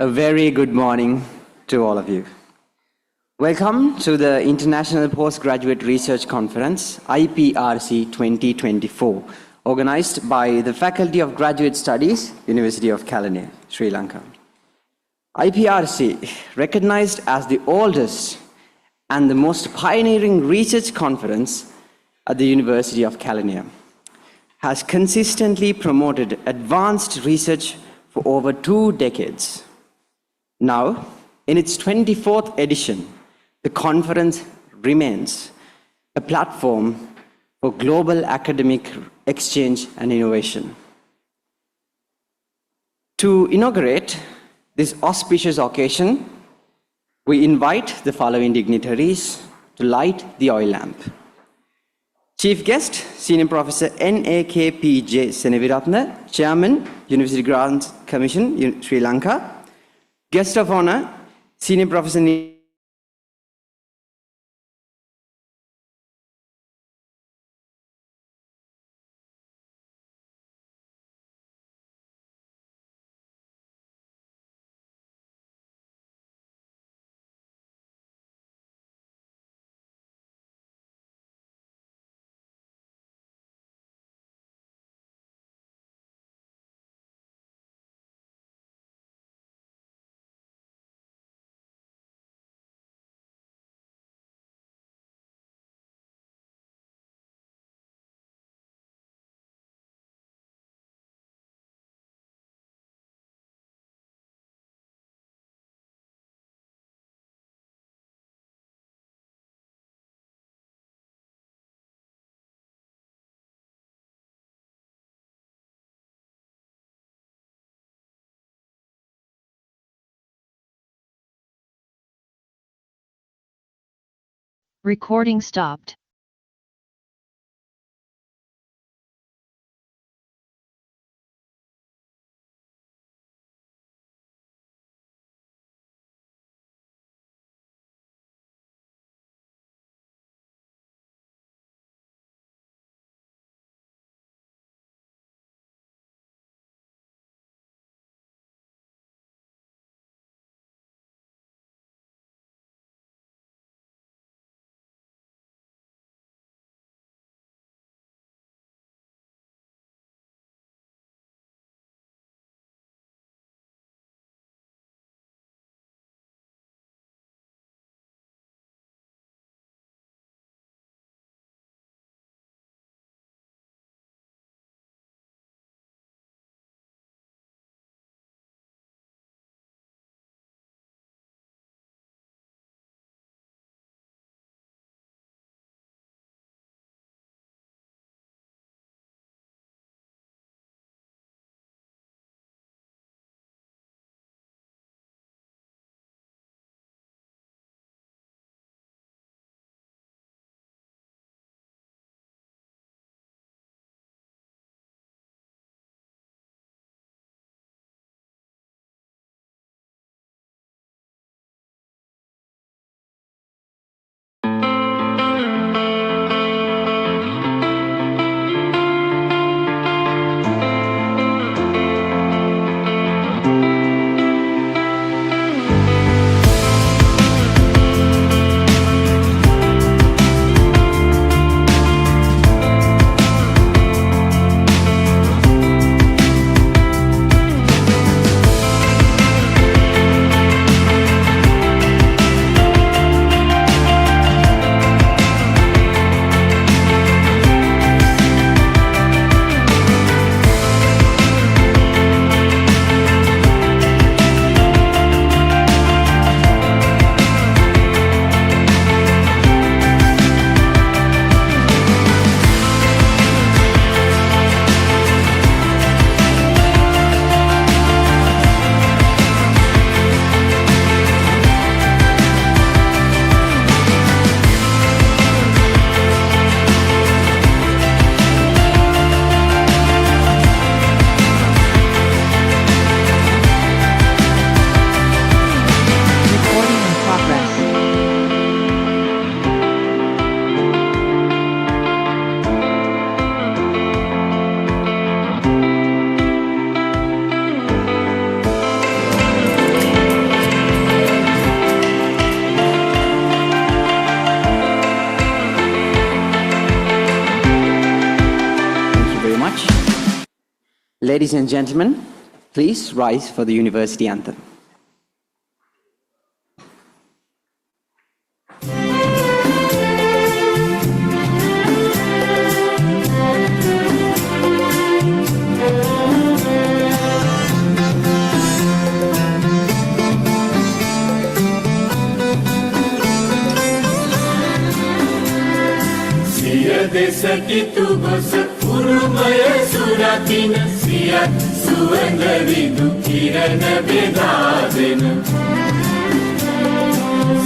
A very good morning to all of you. Welcome to the International Postgraduate Research Conference, Iprc 2024, organized by the Faculty of Graduate Studies, University of Kelaniya, Sri Lanka. Iprc, recognized as the oldest and the most pioneering research conference at the University of Kelaniya, has consistently promoted advanced research for over 2 decades. Now, in its 24th edition, the conference remains a platform for global academic exchange and innovation. To inaugurate this auspicious occasion, we invite the following dignitaries to light the oil lamp. Chief guest, Senior Professor NAKPJ Seneviratne, Chairman, University Grants Commission, Sri Lanka. Guest of honor, Senior Professor Recording stopped. Ladies and gentlemen, please rise for the university anthem. දෙසකිතු ගොස උරුමය සුරකින සියත් සුවඳ විදු කිරණ බෙදාදෙන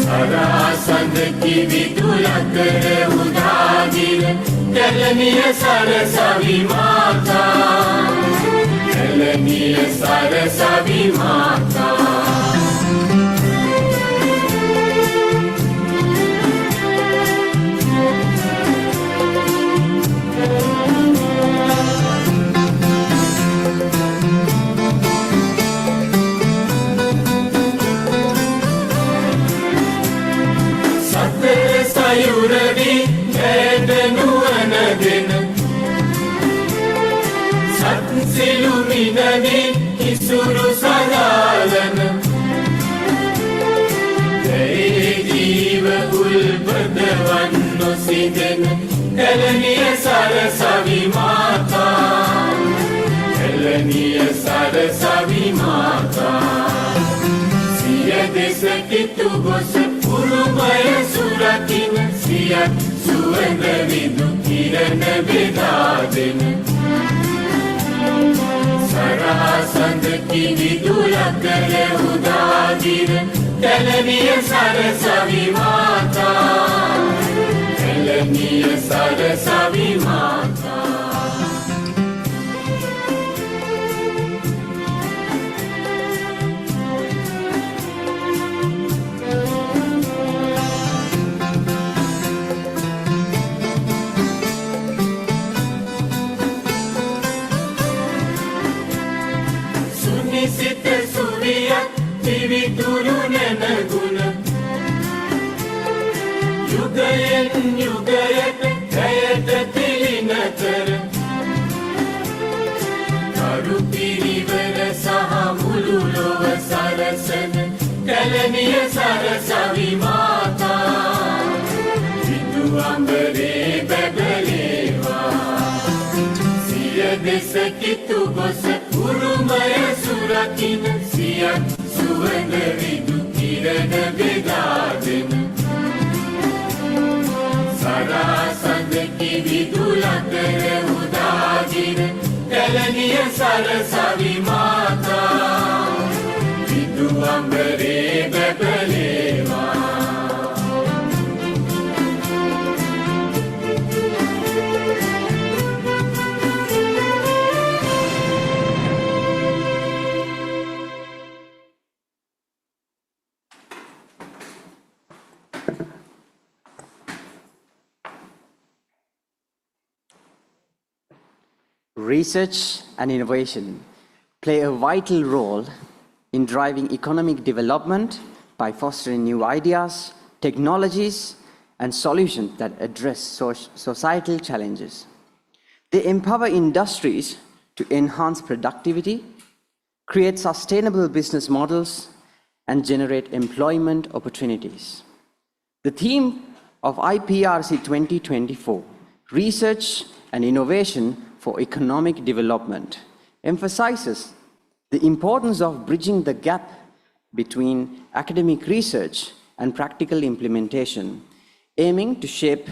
සරාසඳ කිවිදුල කර උදාගිර කැලණිය සරසවි මාතා කැලණිය සරසවි මාතා යුරවි ඇදනුවනගෙන සත්සිලුමිනවි ඉසුරු සදාලන දැයි ජීව උල්පදවන් නොසිදෙන කැලණිය සරසවි මාතා කැලණිය සරසවි මාතා සිය දෙසකිතු ගොස උරුමය සුරකින සියත් සුවඳ විදු කිරණ බෙදාදෙන සරාසඳ කිවිදුල කර උදාගිර කැලණිය සරසවි මාතා කැලණිය සරසවි මාතා සිත සුවියක් දිවිදුරු නැනගුණ යුගයෙන් යුගයට කයට තිලින කර කරු පිරිවර සහ මුළු ලොව සරසන කැලණිය සරසවි මාතා විදු අඹරේ බැබලේවා සිය දෙසකිතු ගොස උරුමය සුරකින සියත් සුවඳ විදු කිරණ බෙදාදෙන සරාසඳ කිවිදුල කර උදාගිර කැලණිය සරසවි මාතා විදු අඹරේ බැබලේවා Research and innovation play a vital role in driving economic development by fostering new ideas, technologies, and solutions that address societal challenges. They empower industries to enhance productivity, create sustainable business models, and generate employment opportunities. The theme of Iprc 2024, Research and Innovation for Economic Development, emphasizes the importance of bridging the gap between academic research and practical implementation, aiming to shape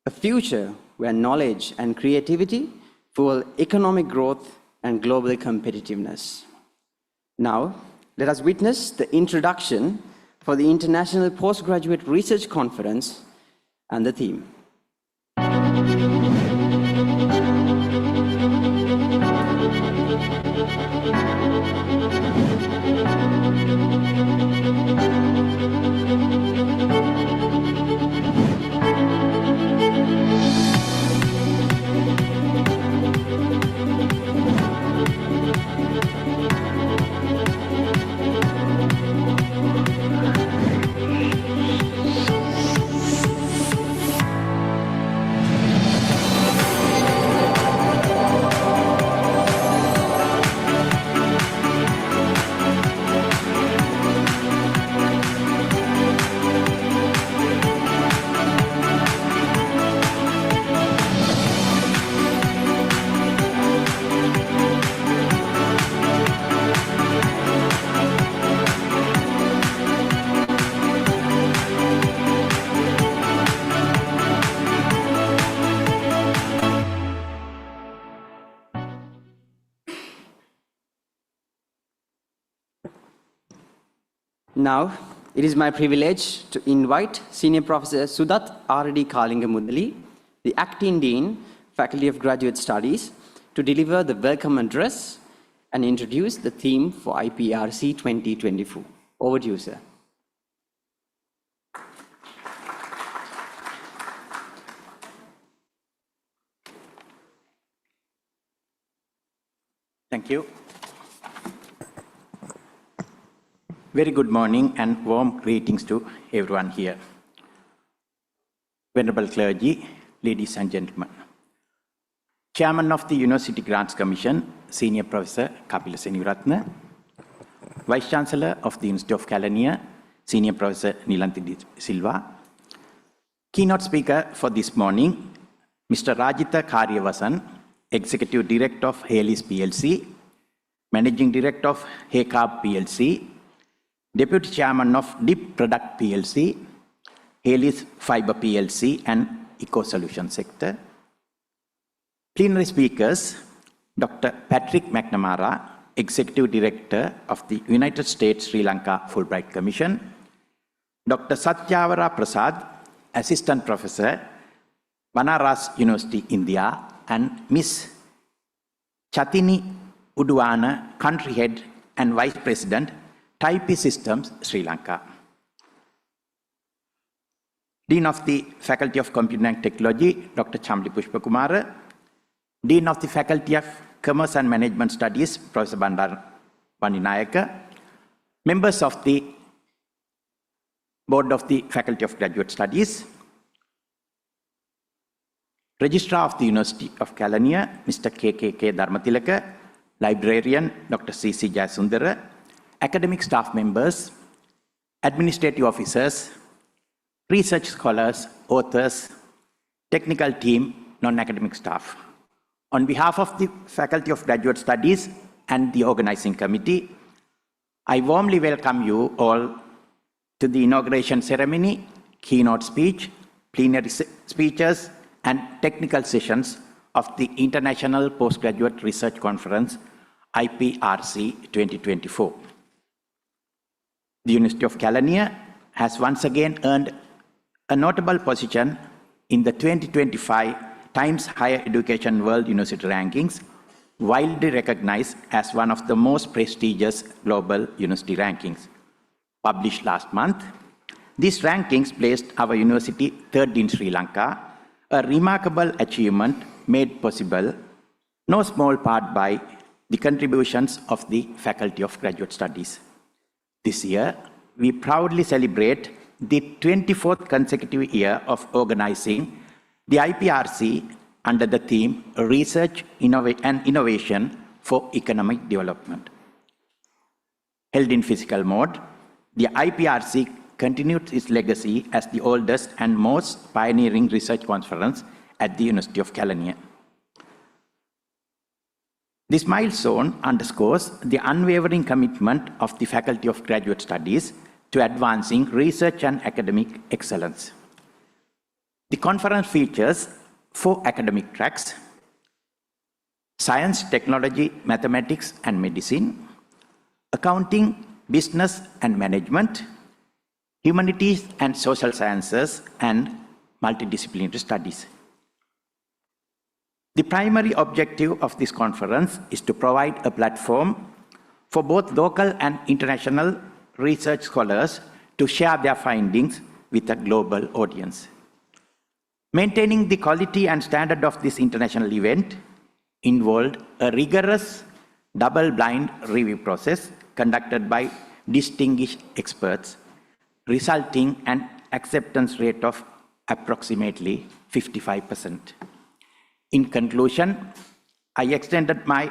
a future where knowledge and creativity fuel economic growth and global competitiveness. Now, let us witness the introduction for the International Postgraduate Research Conference and the theme. Now, it is my privilege to invite Senior Professor Sudat R.D. Kalingamudali, the Acting Dean, Faculty of Graduate Studies, to deliver the welcome address and introduce the theme for IPRC 2024. Over to you, sir. Thank you. Very good morning and warm greetings to everyone here. Venerable clergy, ladies and gentlemen. Chairman of the University Grants Commission, Senior Professor Kapila Seniratna, Vice Chancellor of the University of Kelaniya, Senior Professor Nilanthi De Silva, keynote speaker for this morning, Mr. Rajitha Karyavasan, Executive Director of Haley's PLC, Managing Director of Haycarb PLC, Deputy Chairman of Dip Product PLC, Haley's Fiber PLC and Eco Solutions Sector. Plenary speakers, Dr. Patrick McNamara, Executive Director of the United States Sri Lanka Fulbright Commission, Dr. Satyavara Prasad, Assistant Professor, Banaras University, India, and Ms. Chatini Uduana, Country Head and Vice President, Type Systems, Sri Lanka. Dean of the Faculty of Computing and Technology, Dr. Chamli Pushpakumara, Dean of the Faculty of Commerce and Management Studies, Professor Bandar Pandinayaka, members of the Board of the Faculty of Graduate Studies, Registrar of the University of Kelaniya, Mr. K.K. Dharmatilaka, Librarian, Dr. C.C. Jayasundara, academic staff members, administrative officers, research scholars, authors, technical team, non-academic staff. On behalf of the Faculty of Graduate Studies and the organizing committee, I warmly welcome you all to the inauguration ceremony, keynote speech, plenary speeches, and technical sessions of the International Postgraduate Research Conference, IPRC 2024. The University of Kelaniya has once again earned a notable position in the 2025 Times Higher Education World University Rankings, widely recognized as one of the most prestigious global university rankings. Published last month, these rankings placed our university third in Sri Lanka, a remarkable achievement made possible no small part by the contributions of the Faculty of Graduate Studies. This year, we proudly celebrate the 24th consecutive year of organizing the IPRC under the theme Research and Innovation for Economic Development. Held in physical mode, the IPRC continued its legacy as the oldest and most pioneering research conference at the University of Kelaniya. This milestone underscores the unwavering commitment of the Faculty of Graduate Studies to advancing research and academic excellence. The conference features 4 academic tracks: Science, Technology, Mathematics and Medicine, Accounting, Business and Management, Humanities and Social Sciences, and Multidisciplinary Studies. The primary objective of this conference is to provide a platform for both local and international research scholars to share their findings with a global audience. Maintaining the quality and standard of this international event involved a rigorous double-blind review process conducted by distinguished experts, resulting in an acceptance rate of approximately 55%. In conclusion, I extended my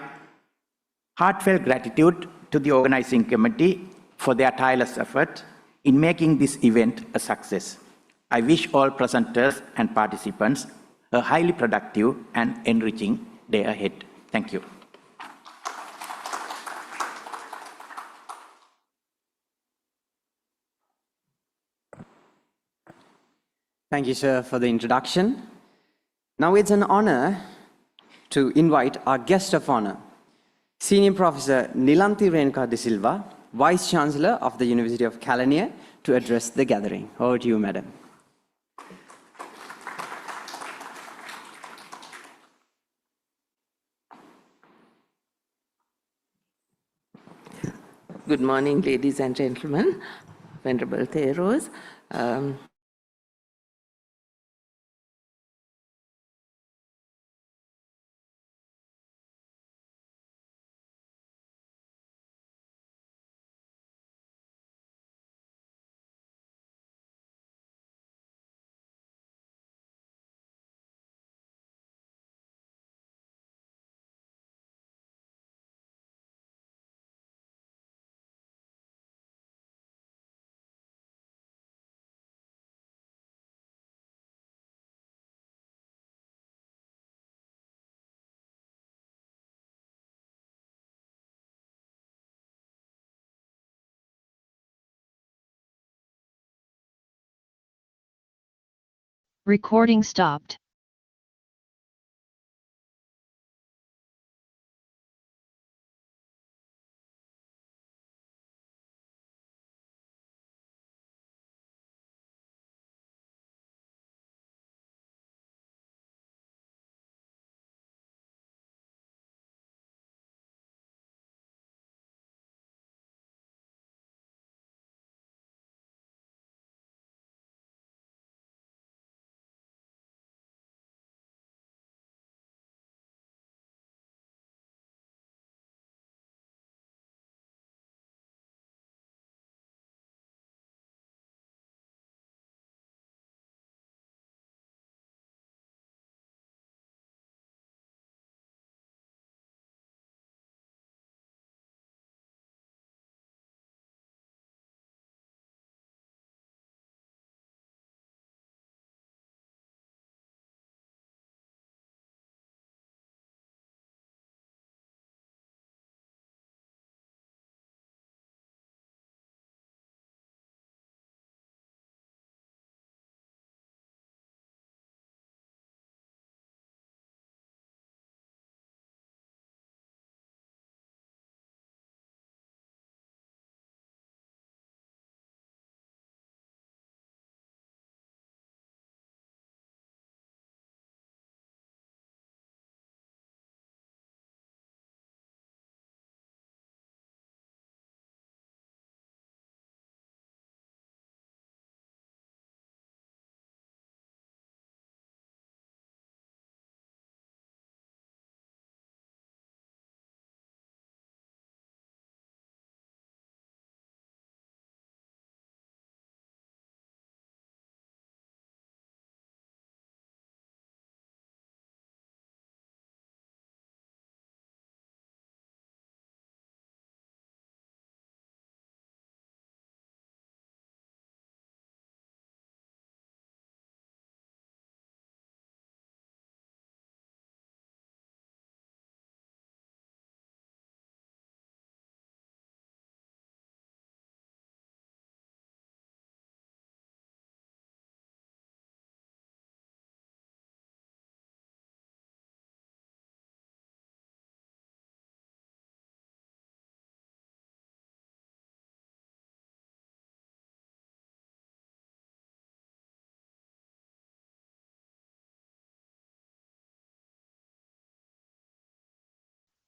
heartfelt gratitude to the organizing committee for their tireless effort in making this event a success. I wish all presenters and participants a highly productive and enriching day ahead. Thank you. Thank you, sir, for the introduction. Now it's an honor to invite our guest of honor, Senior Professor Nilanthi De Silva, Vice Chancellor of the University of Kelaniya, to address the gathering. Over to you, Madam. Good morning, ladies and gentlemen, Venerable Theros. Recording stopped.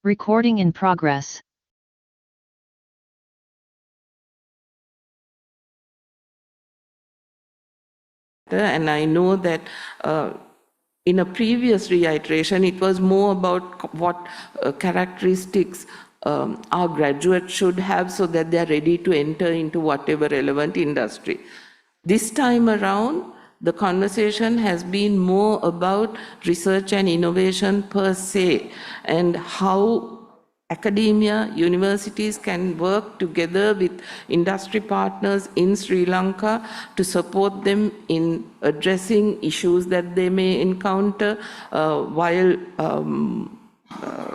Recording in progress. And I know that in a previous reiteration, it was more about what characteristics our graduates should have so that they are ready to enter into whatever relevant industry. This time around, the conversation has been more about research and innovation per se, and how academia, universities can work together with industry partners in Sri Lanka to support them in addressing issues that they may encounter while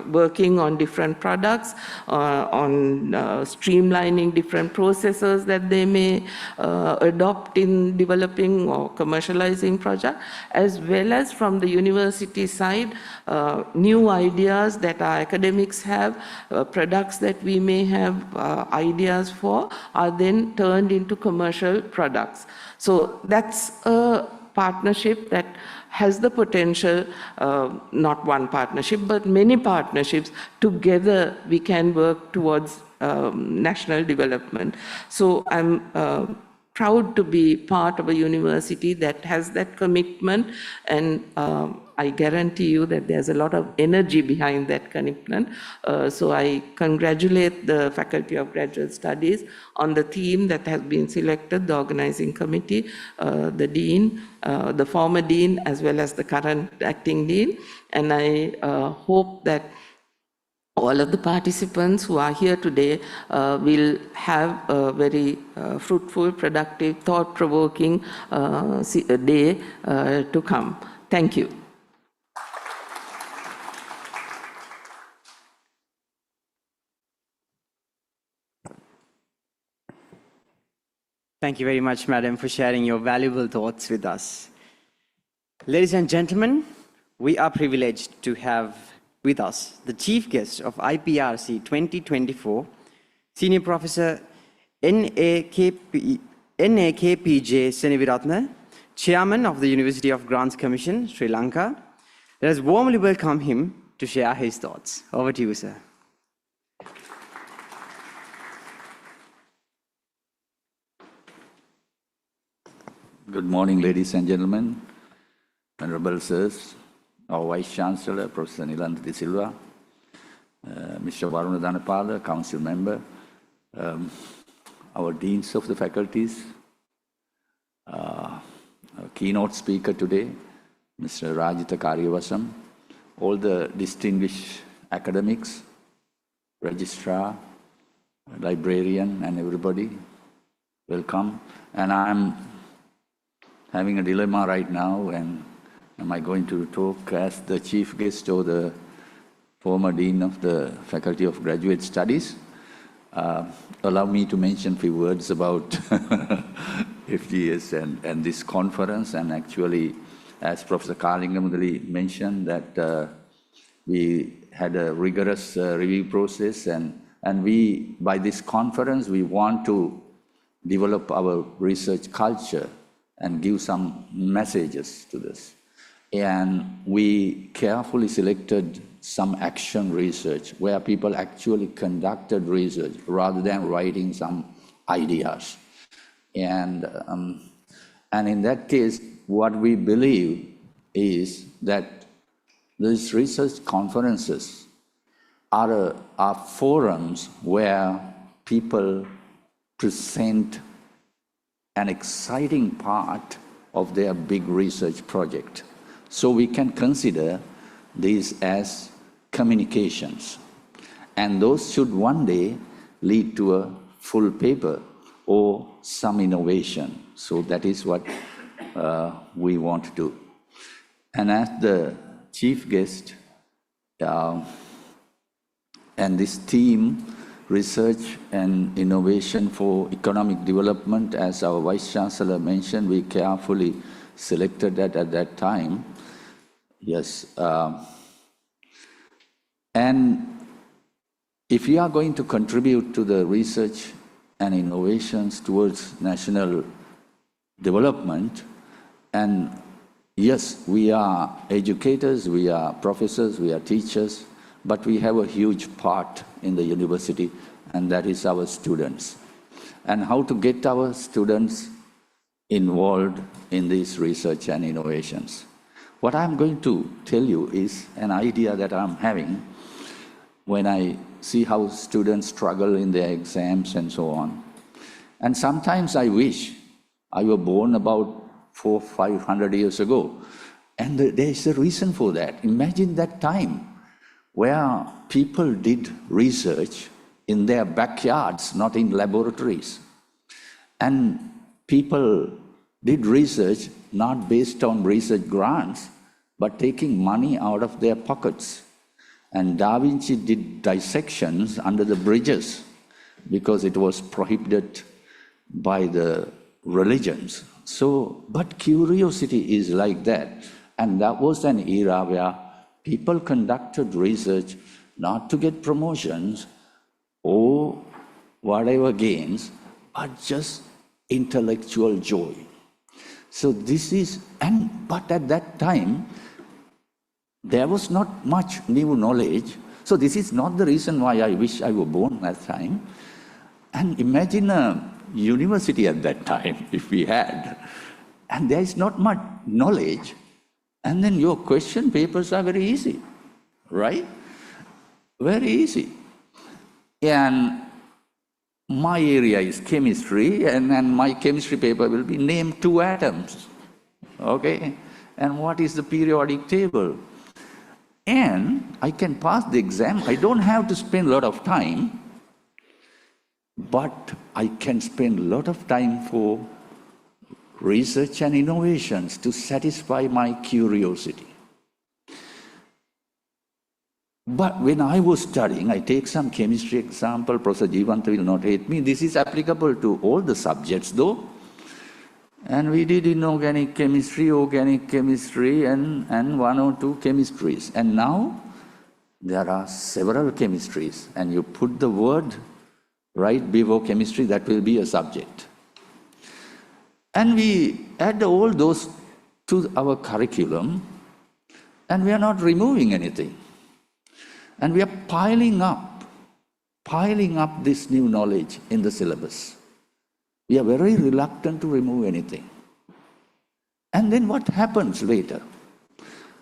working on different products, on streamlining different processes that they may adopt in developing or commercializing projects, as well as from the university side, new ideas that our academics have, products that we may have ideas for, are then turned into commercial products. So that's a partnership that has the potential, not one partnership, but many partnerships. Together we can work towards national development. So I'm proud to be part of a university that has that commitment, and I guarantee you that there's a lot of energy behind that commitment. So I congratulate the Faculty of Graduate Studies on the theme that has been selected, the organizing committee, the dean, the former dean, as well as the current acting dean. And I hope that all of the participants who are here today will have a very fruitful, productive, thought-provoking day to come. Thank you. Thank you very much, Madam, for sharing your valuable thoughts with us. Ladies and gentlemen, we are privileged to have with us the chief guest of Iprc 2024, Senior Professor NAKPJ Seneviratne, Chairman of the University of Grants Commission, Sri Lanka. Let us warmly welcome him to share his thoughts. Over to you, sir. Good morning, ladies and gentlemen, honorable sirs, our Vice Chancellor, Professor Nilanda De Silva, Mr. Varuna Dhanapala, Council Member, our Deans of the Faculties, our keynote speaker today, Mr. Rajitha Karyavasam, all the distinguished academics, registrar, librarian, and everybody, welcome. And I'm having a dilemma right now, and am I going to talk as the chief guest or the former dean of the Faculty of Graduate Studies? Allow me to mention a few words about FGS and this conference. And actually, as Professor Kalingamudali mentioned, that we had a rigorous review process, and we, by this conference, we want to develop our research culture and give some messages to this. And we carefully selected some action research where people actually conducted research rather than writing some ideas. And in that case, what we believe is that these research conferences are forums where people present an exciting part of their big research project. So we can consider these as communications. And those should one day lead to a full paper or some innovation. So that is what we want to do. And as the chief guest, and this theme, Research and Innovation for Economic Development, as our Vice Chancellor mentioned, we carefully selected that at that time. Yes. And if we are going to contribute to the research and innovations towards national development, and yes, we are educators, we are professors, we are teachers, but we have a huge part in the university, and that is our students. And how to get our students involved in these research and innovations. What I'm going to tell you is an idea that I'm having when I see how students struggle in their exams and so on. And sometimes I wish I were born about 400-500 years ago. And there is a reason for that. Imagine that time where people did research in their backyards, not in laboratories. And people did research not based on research grants, but taking money out of their pockets. And Da Vinci did dissections under the bridges because it was prohibited by the religions. So, but curiosity is like that. And that was an era where people conducted research not to get promotions or whatever gains, but just intellectual joy. So this is, but at that time, there was not much new knowledge. So this is not the reason why I wish I were born that time. And imagine a university at that time, if we had, and there is not much knowledge, and then your question papers are very easy, right? Very easy. And my area is chemistry, and my chemistry paper will be name 2 atoms, okay? And what is the periodic table? And I can pass the exam. I don't have to spend a lot of time, but I can spend a lot of time for research and innovations to satisfy my curiosity. But when I was studying, I take some chemistry example, Professor Jivanta will not hate me. This is applicable to all the subjects though. And we did inorganic chemistry, organic chemistry, and 1 or 2 chemistries. And now there are several chemistries, and you put the word right before chemistry, that will be a subject. And we add all those to our curriculum, and we are not removing anything. And we are piling up this new knowledge in the syllabus. We are very reluctant to remove anything. And then what happens later?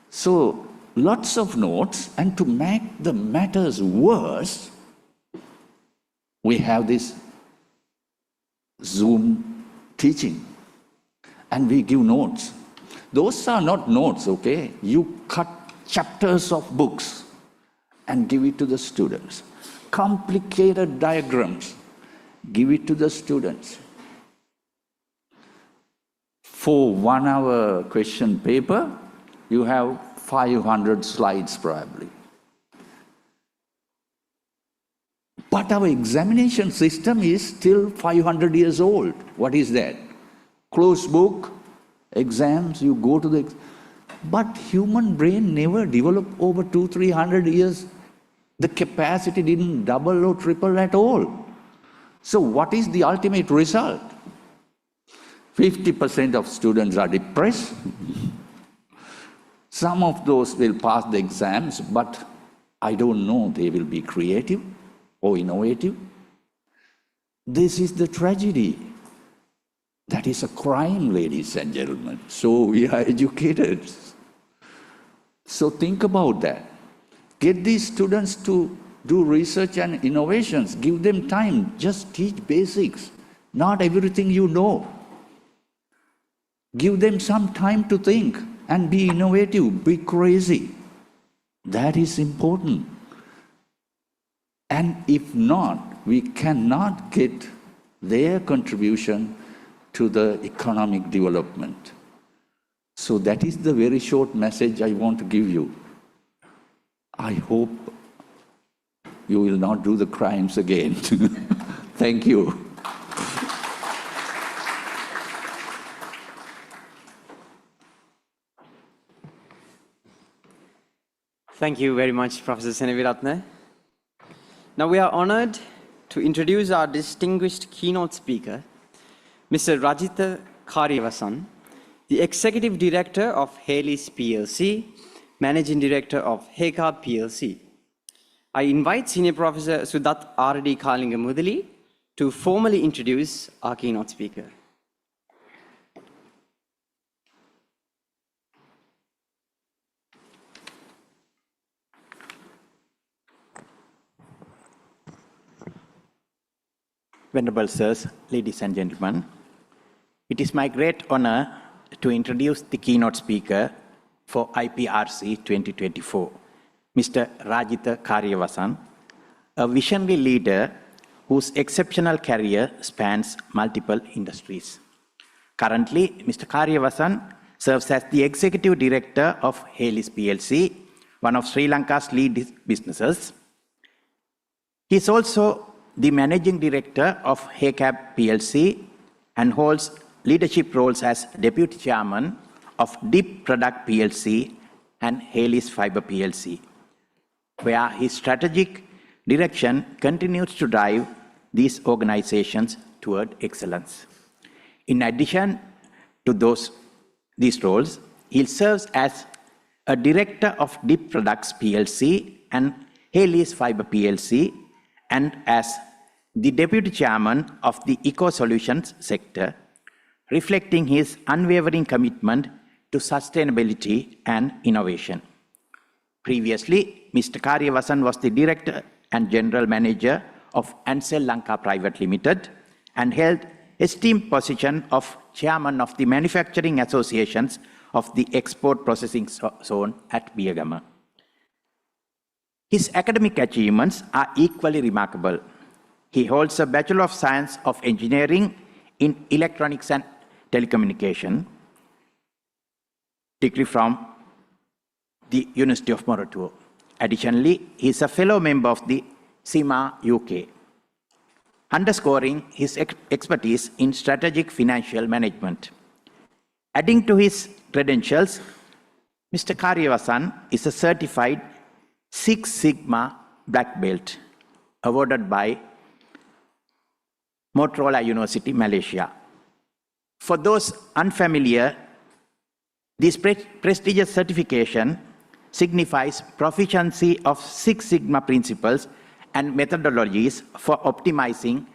So, lots of notes, and to make the matters worse, we have this Zoom teaching, and we give notes. Those are not notes, okay? You cut chapters of books and give it to the students. Complicated diagrams, give it to the students. For 1 hour question paper, you have 500 slides probably. But our examination system is still 500 years old. What is that? Closed book, exams, you go to the... But human brain never developed over 200-300 years. The capacity didn't double or triple at all. So what is the ultimate result? 50% of students are depressed. Some of those will pass the exams, but I don't know they will be creative or innovative. This is the tragedy. That is a crime, ladies and gentlemen. So we are educated. So think about that. Get these students to do research and innovations. Give them time. Just teach basics. Not everything you know. Give them some time to think and be innovative, be crazy. That is important. And if not, we cannot get their contribution to the economic development. So that is the very short message I want to give you. I hope you will not do the crimes again. Thank you. Thank you very much, Professor Seneviratne. Now we are honored to introduce our distinguished keynote speaker, Mr. Rajitha Karyavasan, the Executive Director of Haley's PLC, Managing Director of Heka PLC. I invite Senior Professor Sudat R.D. Kalingamudali to formally introduce our keynote speaker. Venerable sirs, ladies and gentlemen, it is my great honor to introduce the keynote speaker for Iprc 2024, Mr. Rajitha Karyavasan, a visionary leader whose exceptional career spans multiple industries. Currently, Mr. Karyavasan serves as the Executive Director of Haley's PLC, one of Sri Lanka's lead businesses. He is also the managing director of HACAP PLC and holds leadership roles as deputy chairman of Deep Product PLC and Haley's Fiber PLC, where his strategic direction continues to drive these organizations toward excellence. In addition to these roles, he serves as a director of Deep Products PLC and Haley's Fiber PLC, and as the deputy chairman of the eco-solutions sector, reflecting his unwavering commitment to sustainability and innovation. Previously, Mr. Karyavasan was the director and general manager of Ansell Lanka Private Limited and held esteemed position of chairman of the manufacturing associations of the export processing zone at Biyagama. His academic achievements are equally remarkable. He holds a Bachelor of Science of Engineering in Electronics and Telecommunication degree from the University of Moratuo. Additionally, he is a fellow member of the CIMA UK, underscoring his expertise in strategic financial management. Adding to his credentials, Mr. Karyavasan is a certified Six Sigma Black Belt, awarded by Motorola University, Malaysia. For those unfamiliar, this prestigious certification signifies proficiency of Six Sigma principles and methodologies for optimizing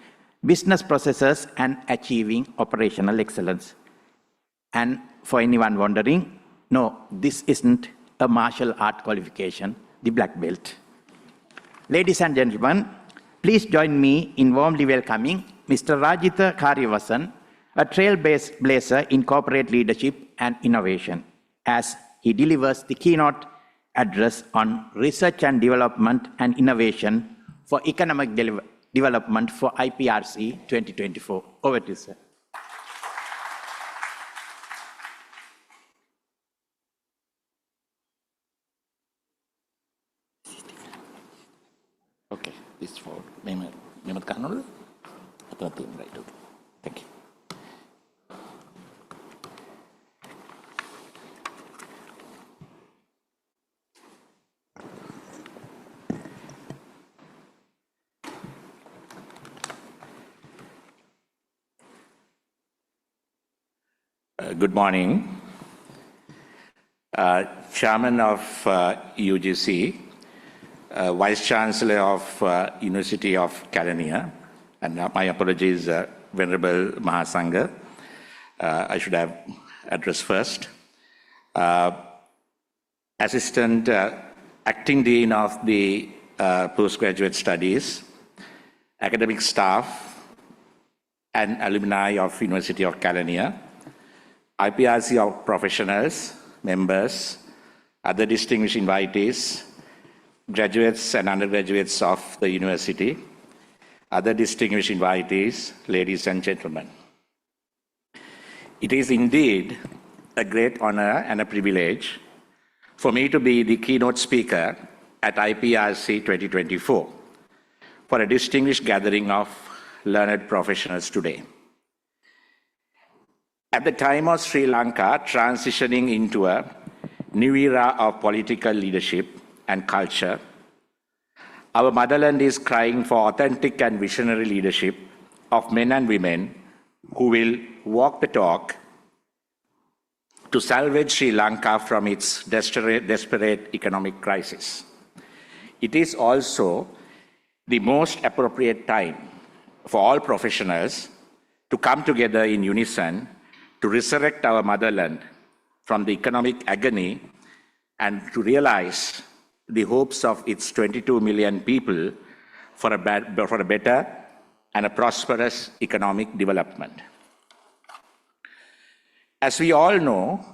business processes and achieving operational excellence. And for anyone wondering, no, this isn't a martial art qualification, the black belt. Ladies and gentlemen, please join me in warmly welcoming Mr. Rajitha Karyavasan, a trailblazer in corporate leadership and innovation, as he delivers the keynote address on research and development and innovation for economic development for IPRC 2024. Over to you, sir. Okay, this for Mehmet Kanul. Right, okay. Thank you. Good morning. Chairman of UGC, Vice Chancellor of University of Kelaniya, and my apologies, Venerable Mahasangha. I should have addressed first. Assistant Acting Dean of the Postgraduate Studies, academic staff, and alumni of University of Kelaniya, IPRC of professionals, members, other distinguished invitees, graduates and undergraduates of the university, other distinguished invitees, ladies and gentlemen. It is indeed a great honor and a privilege for me to be the keynote speaker at IPRC 2024 for a distinguished gathering of learned professionals today. At the time of Sri Lanka transitioning into a new era of political leadership and culture, our motherland is crying for authentic and visionary leadership of men and women who will walk the talk to salvage Sri Lanka from its desperate economic crisis. It is also the most appropriate time for all professionals to come together in unison to resurrect our motherland from the economic agony and to realize the hopes of its 22 million people for a better and a prosperous economic development. As we all know,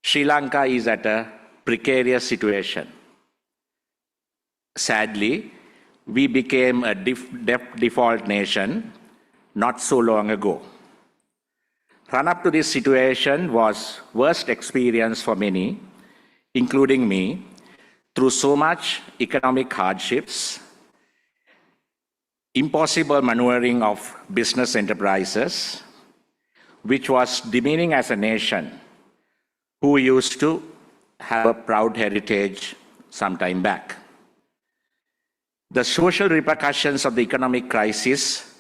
Sri Lanka is at a precarious situation. Sadly, we became a default nation not so long ago. Run-up to this situation was worst experience for many, including me, through so much economic hardships, impossible maneuvering of business enterprises, which was demeaning as a nation who used to have a proud heritage some time back. The social repercussions of the economic crisis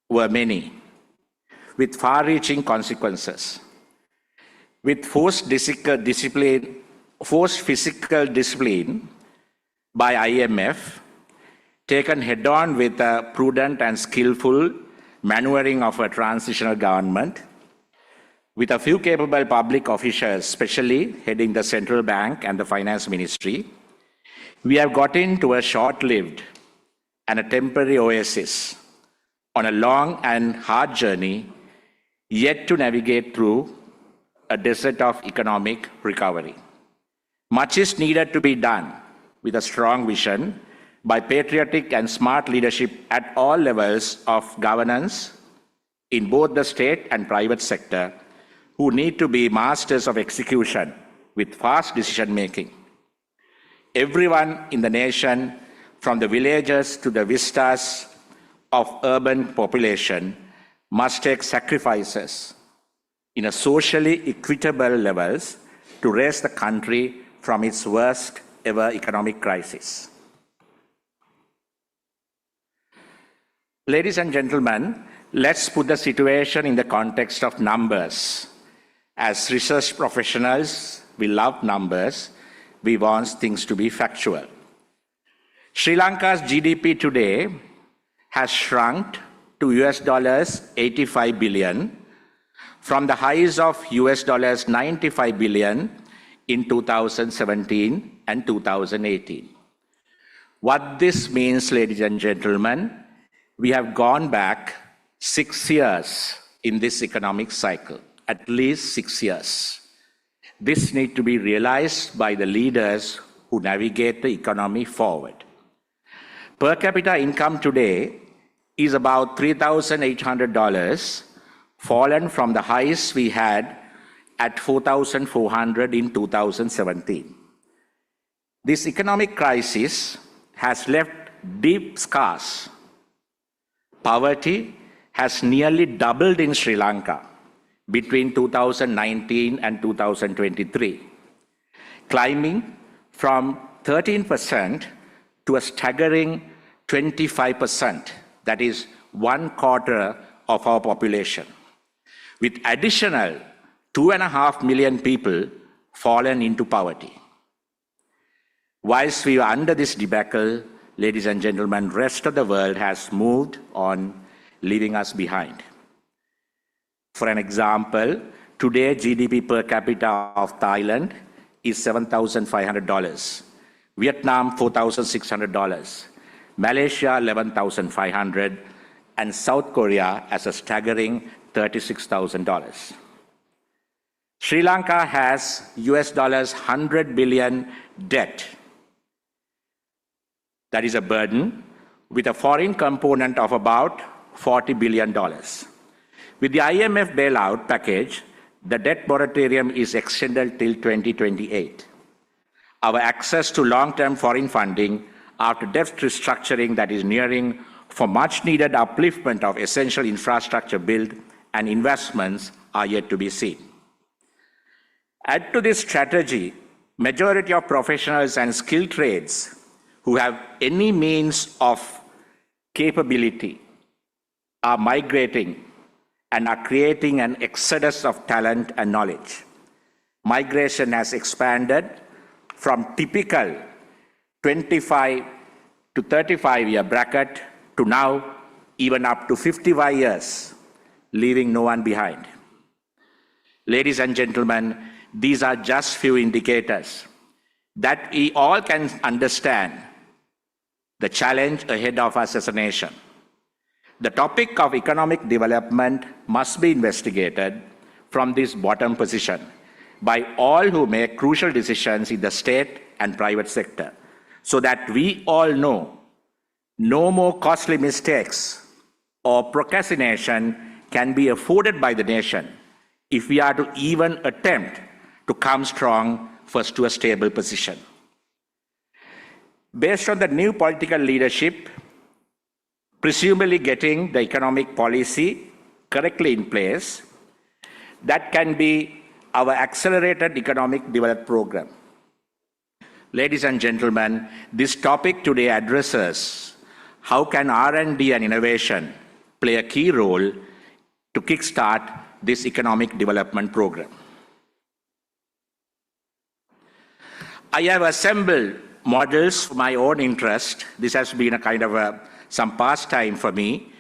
were many, with far-reaching consequences. With forced physical discipline by IMF, taken head-on with a prudent and skillful maneuvering of a transitional government, with a few capable public officials, especially heading the central bank and the finance ministry, we have got into a short-lived and a temporary oasis on a long and hard journey yet to navigate through a desert of economic recovery. Much is needed to be done with a strong vision by patriotic and smart leadership at all levels of governance in both the state and private sector, who need to be masters of execution with fast decision making. Everyone in the nation, from the villages to the vistas of urban population, must take sacrifices in a socially equitable levels to raise the country from its worst ever economic crisis. Ladies and gentlemen, let's put the situation in the context of numbers. As research professionals, we love numbers. We want things to be factual. Sri Lanka's GDP today has shrunk to $85 billion from the highs of $95 billion in 2017 and 2018. What this means, ladies and gentlemen, we have gone back 6 years in this economic cycle, at least 6 years. This needs to be realized by the leaders who navigate the economy forward. Per capita income today is about $3,800, fallen from the highs we had at $4,400 in 2017. This economic crisis has left deep scars. Poverty has nearly doubled in Sri Lanka between 2019 and 2023, climbing from 13% to a staggering 25%, that is 1/4 of our population, with additional 2.5 million people fallen into poverty. Whilst we are under this debacle, ladies and gentlemen, rest of the world has moved on, leaving us behind. For an example, today GDP per capita of Thailand is $7,500, Vietnam $4,600, Malaysia $11,500, and South Korea has a staggering $36,000. Sri Lanka has $100 billion debt. That is a burden, with a foreign component of about $40 billion. With the IMF bailout package, the debt moratorium is extended till 2028. Our access to long-term foreign funding after debt restructuring that is nearing for much needed upliftment of essential infrastructure build and investments are yet to be seen. Add to this strategy, majority of professionals and skilled trades who have any means of capability are migrating and are creating an exodus of talent and knowledge. Migration has expanded from typical 25 to 35-year bracket to now even up to 55 years, leaving no one behind. Ladies and gentlemen, these are just few indicators that we all can understand the challenge ahead of us as a nation. The topic of economic development must be investigated from this bottom position by all who make crucial decisions in the state and private sector, so that we all know no more costly mistakes or procrastination can be afforded by the nation if we are to even attempt to come strong first to a stable position. Based on the new political leadership, presumably getting the economic policy correctly in place, that can be our accelerated economic development program. Ladies and gentlemen, this topic today addresses how can R&D and innovation play a key role to kickstart this economic development program. I have assembled models for my own interest. This has been a kind of some pastime for me,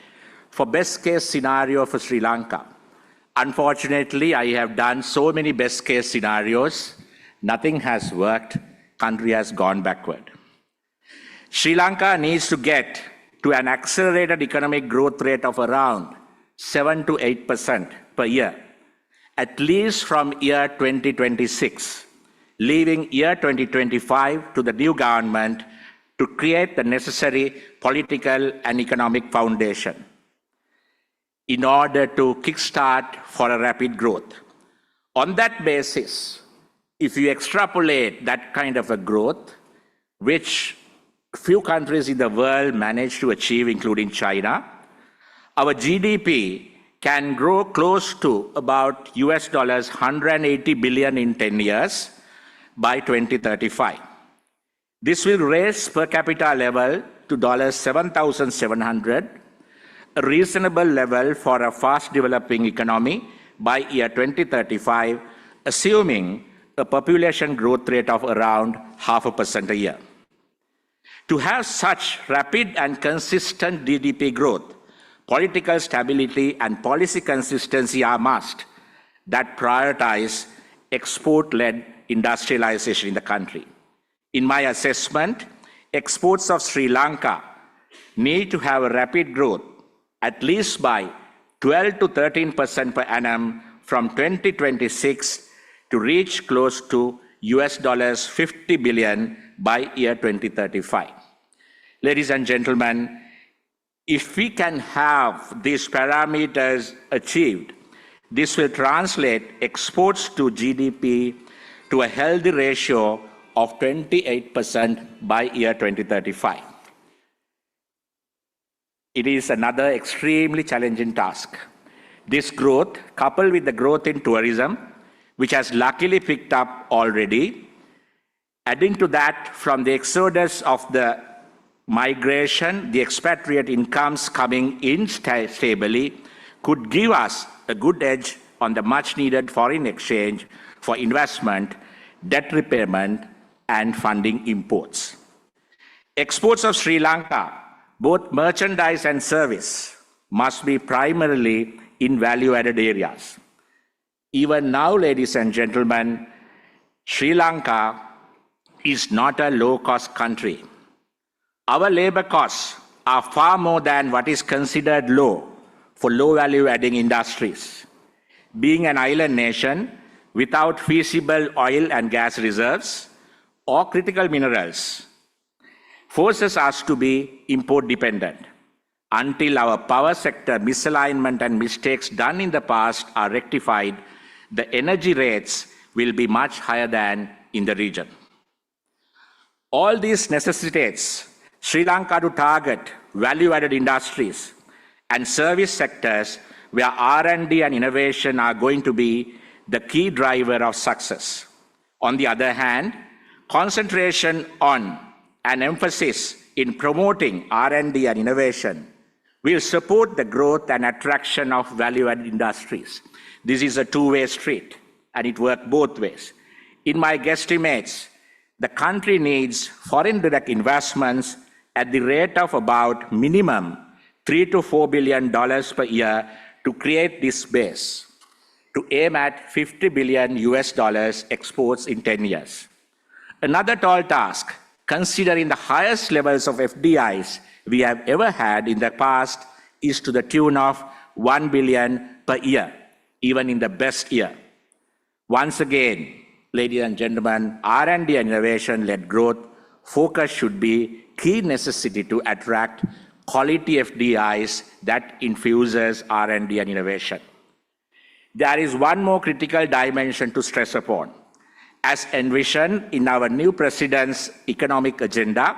for best case scenario for Sri Lanka. Unfortunately, I have done so many best case scenarios, nothing has worked, country has gone backward. Sri Lanka needs to get to an accelerated economic growth rate of around 7 to 8% per year, at least from year 2026, leaving year 2025 to the new government to create the necessary political and economic foundation in order to kickstart for a rapid growth. On that basis, if you extrapolate that kind of a growth, which few countries in the world manage to achieve, including China, our GDP can grow close to about US $180 billion in 10 years by 2035. This will raise per capita level to $7,700, a reasonable level for a fast developing economy by year 2035, assuming a population growth rate of around 0.5% a year. To have such rapid and consistent GDP growth, political stability and policy consistency are must that prioritize export-led industrialization in the country. In my assessment, exports of Sri Lanka need to have a rapid growth at least by 12 to 13% per annum from 2026 to reach close to US $50 billion by year 2035. Ladies and gentlemen, if we can have these parameters achieved, this will translate exports to GDP to a healthy ratio of 28% by year 2035. It is another extremely challenging task. This growth, coupled with the growth in tourism, which has luckily picked up already, adding to that from the exodus of the migration, the expatriate incomes coming in stably, could give us a good edge on the much needed foreign exchange for investment, debt repayment, and funding imports. Exports of Sri Lanka, both merchandise and service, must be primarily in value-added areas. Even now, ladies and gentlemen, Sri Lanka is not a low-cost country. Our labor costs are far more than what is considered low for low-value-adding industries. Being an island nation without feasible oil and gas reserves or critical minerals forces us to be import-dependent. Until our power sector misalignment and mistakes done in the past are rectified, the energy rates will be much higher than in the region. All this necessitates Sri Lanka to target value-added industries and service sectors where R&D and innovation are going to be the key driver of success. On the other hand, concentration on and emphasis in promoting R&D and innovation will support the growth and attraction of value-added industries. This is a two-way street, and it works both ways. In my guesstimates, the country needs foreign direct investments at the rate of about minimum $3 to $4 billion per year to create this base, to aim at $50 billion US dollars exports in 10 years. Another tall task, considering the highest levels of FDIs we have ever had in the past, is to the tune of $1 billion per year, even in the best year. Once again, ladies and gentlemen, R&D and innovation-led growth focus should be key necessity to attract quality FDIs that infuses R&D and innovation. There is one more critical dimension to stress upon. As envisioned in our new president's economic agenda,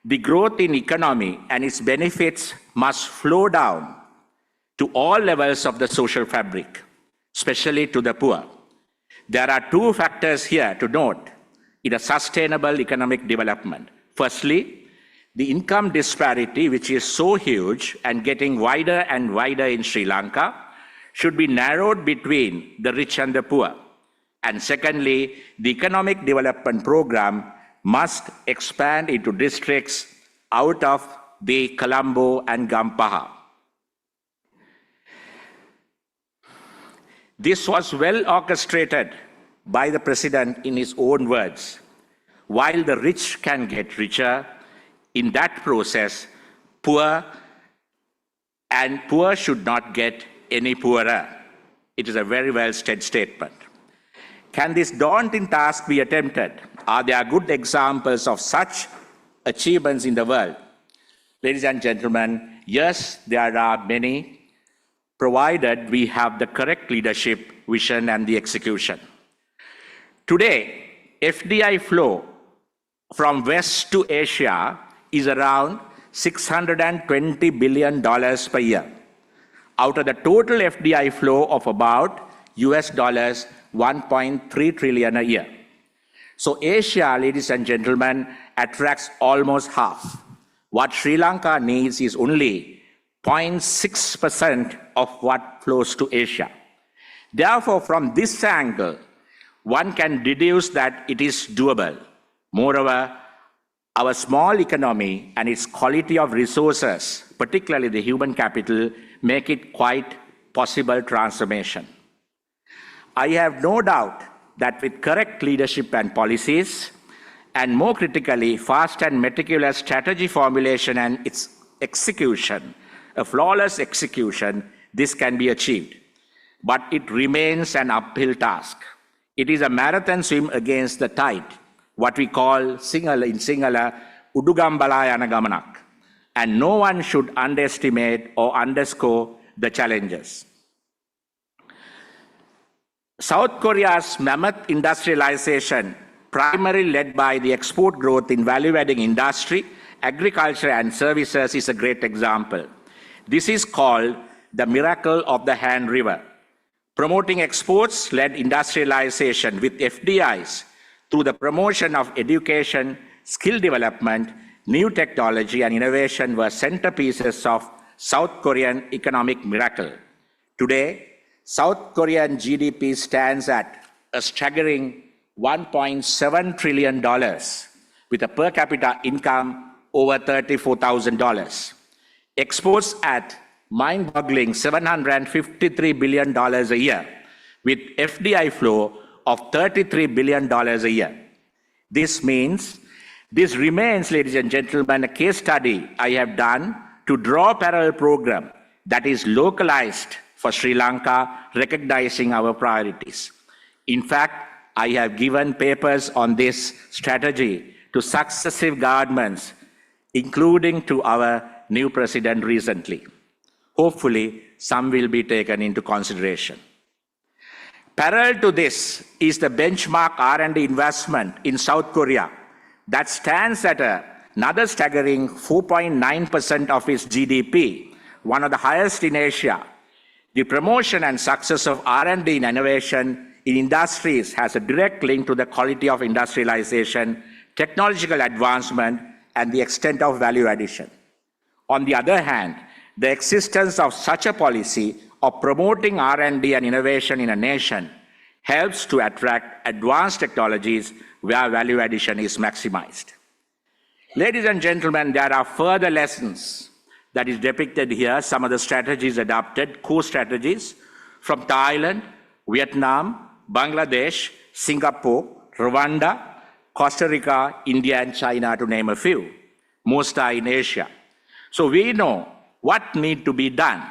The growth in economy and its benefits must flow down to all levels of the social fabric, especially to the poor. There are two factors here to note in a sustainable economic development. Firstly, the income disparity, which is so huge and getting wider and wider in Sri Lanka, should be narrowed between the rich and the poor. And secondly, the economic development program must expand into districts out of the Colombo and Gampaha. This was well orchestrated by the President in his own words. While the rich can get richer, in that process, poor should not get any poorer. It is a very well said statement. Can this daunting task be attempted? Are there good examples of such achievements in the world? Ladies and gentlemen, yes, there are many, provided we have the correct leadership, vision, and the execution. Today, FDI flow from West to Asia is around $620 billion per year, out of the total FDI flow of about US dollars 1.3 trillion a year. So Asia, ladies and gentlemen, attracts almost half. What Sri Lanka needs is only 0.6% of what flows to Asia. Therefore, from this angle, one can deduce that it is doable. Moreover, our small economy and its quality of resources, particularly the human capital, make it quite possible transformation. I have no doubt that with correct leadership and policies, and more critically, fast and meticulous strategy formulation and its execution, a flawless execution, this can be achieved. But it remains an uphill task. It is a marathon swim against the tide, what we call in Sinhala, Udugambala yana gamanak. And no one should underestimate or underscore the challenges. South Korea's mammoth industrialization, primarily led by the export growth in value-adding industry, agriculture, and services, is a great example. This is called the miracle of the Han River. Promoting exports-led industrialization with FDIs through the promotion of education, skill development, new technology, and innovation were centerpieces of South Korean economic miracle. Today, South Korean GDP stands at a staggering $1.7 trillion with a per capita income over $34,000. Exports at mind-boggling $753 billion a year with FDI flow of $33 billion a year. This remains, ladies and gentlemen, a case study I have done to draw a parallel program that is localized for Sri Lanka, recognizing our priorities. In fact, I have given papers on this strategy to successive governments, including to our new president recently. Hopefully, some will be taken into consideration. Parallel to this is the benchmark R&D investment in South Korea that stands at another staggering 4.9% of its GDP, one of the highest in Asia. The promotion and success of R&D and innovation in industries has a direct link to the quality of industrialization, technological advancement, and the extent of value addition. On the other hand, the existence of such a policy of promoting R&D and innovation in a nation helps to attract advanced technologies where value addition is maximized. Ladies and gentlemen, there are further lessons that is depicted here, some of the strategies adopted, core strategies from Thailand, Vietnam, Bangladesh, Singapore, Rwanda, Costa Rica, India, and China, to name a few. Most are in Asia. So we know what needs to be done.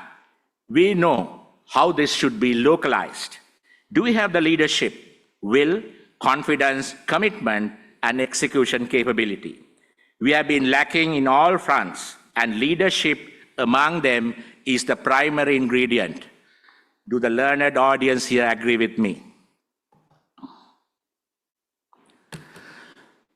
We know how this should be localized. Do we have the leadership, will, confidence, commitment, and execution capability? We have been lacking in all fronts, and leadership among them is the primary ingredient. Do the learned audience here agree with me?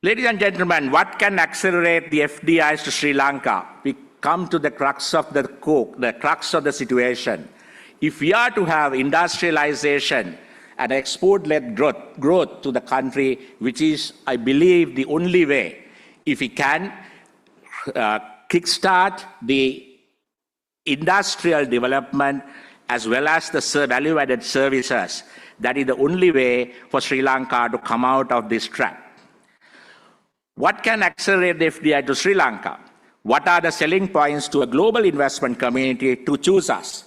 Ladies and gentlemen, what can accelerate the FDIs to Sri Lanka? We come to the crux of the situation. If we are to have industrialization and export-led growth to the country, which is, I believe, the only way, if we can kickstart the industrial development as well as the value-added services, that is the only way for Sri Lanka to come out of this trap. What can accelerate the FDI to Sri Lanka? What are the selling points to a global investment community to choose us?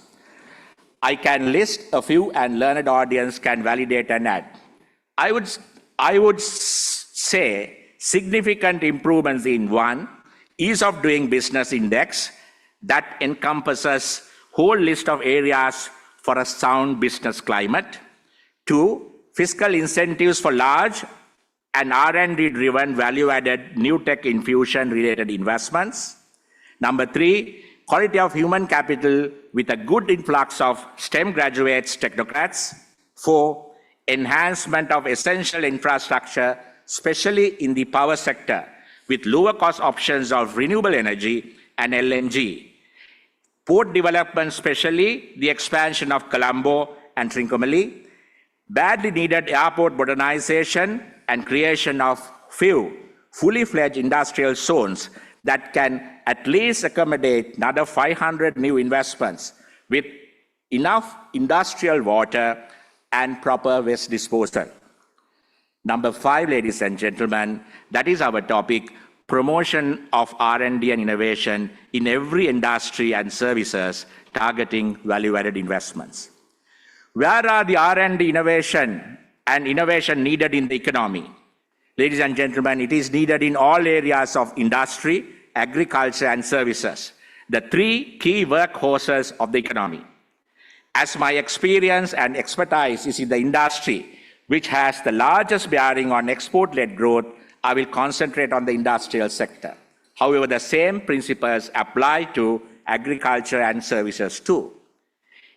I can list a few and learned audience can validate and add. I would say significant improvements in one, ease of doing business index that encompasses whole list of areas for a sound business climate. Two, fiscal incentives for large and R&D driven value-added new tech infusion related investments. Number three, quality of human capital with a good influx of STEM graduates, technocrats. Four, enhancement of essential infrastructure, especially in the power sector, with lower cost options of renewable energy and LNG. Port development, especially the expansion of Colombo and Trincomalee. Badly needed airport modernization and creation of few fully fledged industrial zones that can at least accommodate another 500 new investments with enough industrial water and proper waste disposal. Number five, ladies and gentlemen, that is our topic, promotion of R&D and innovation in every industry and services targeting value-added investments. Where are the R&D innovation needed in the economy? Ladies and gentlemen, it is needed in all areas of industry, agriculture, and services, the three key workhorses of the economy. As my experience and expertise is in the industry, which has the largest bearing on export-led growth, I will concentrate on the industrial sector. However, the same principles apply to agriculture and services too.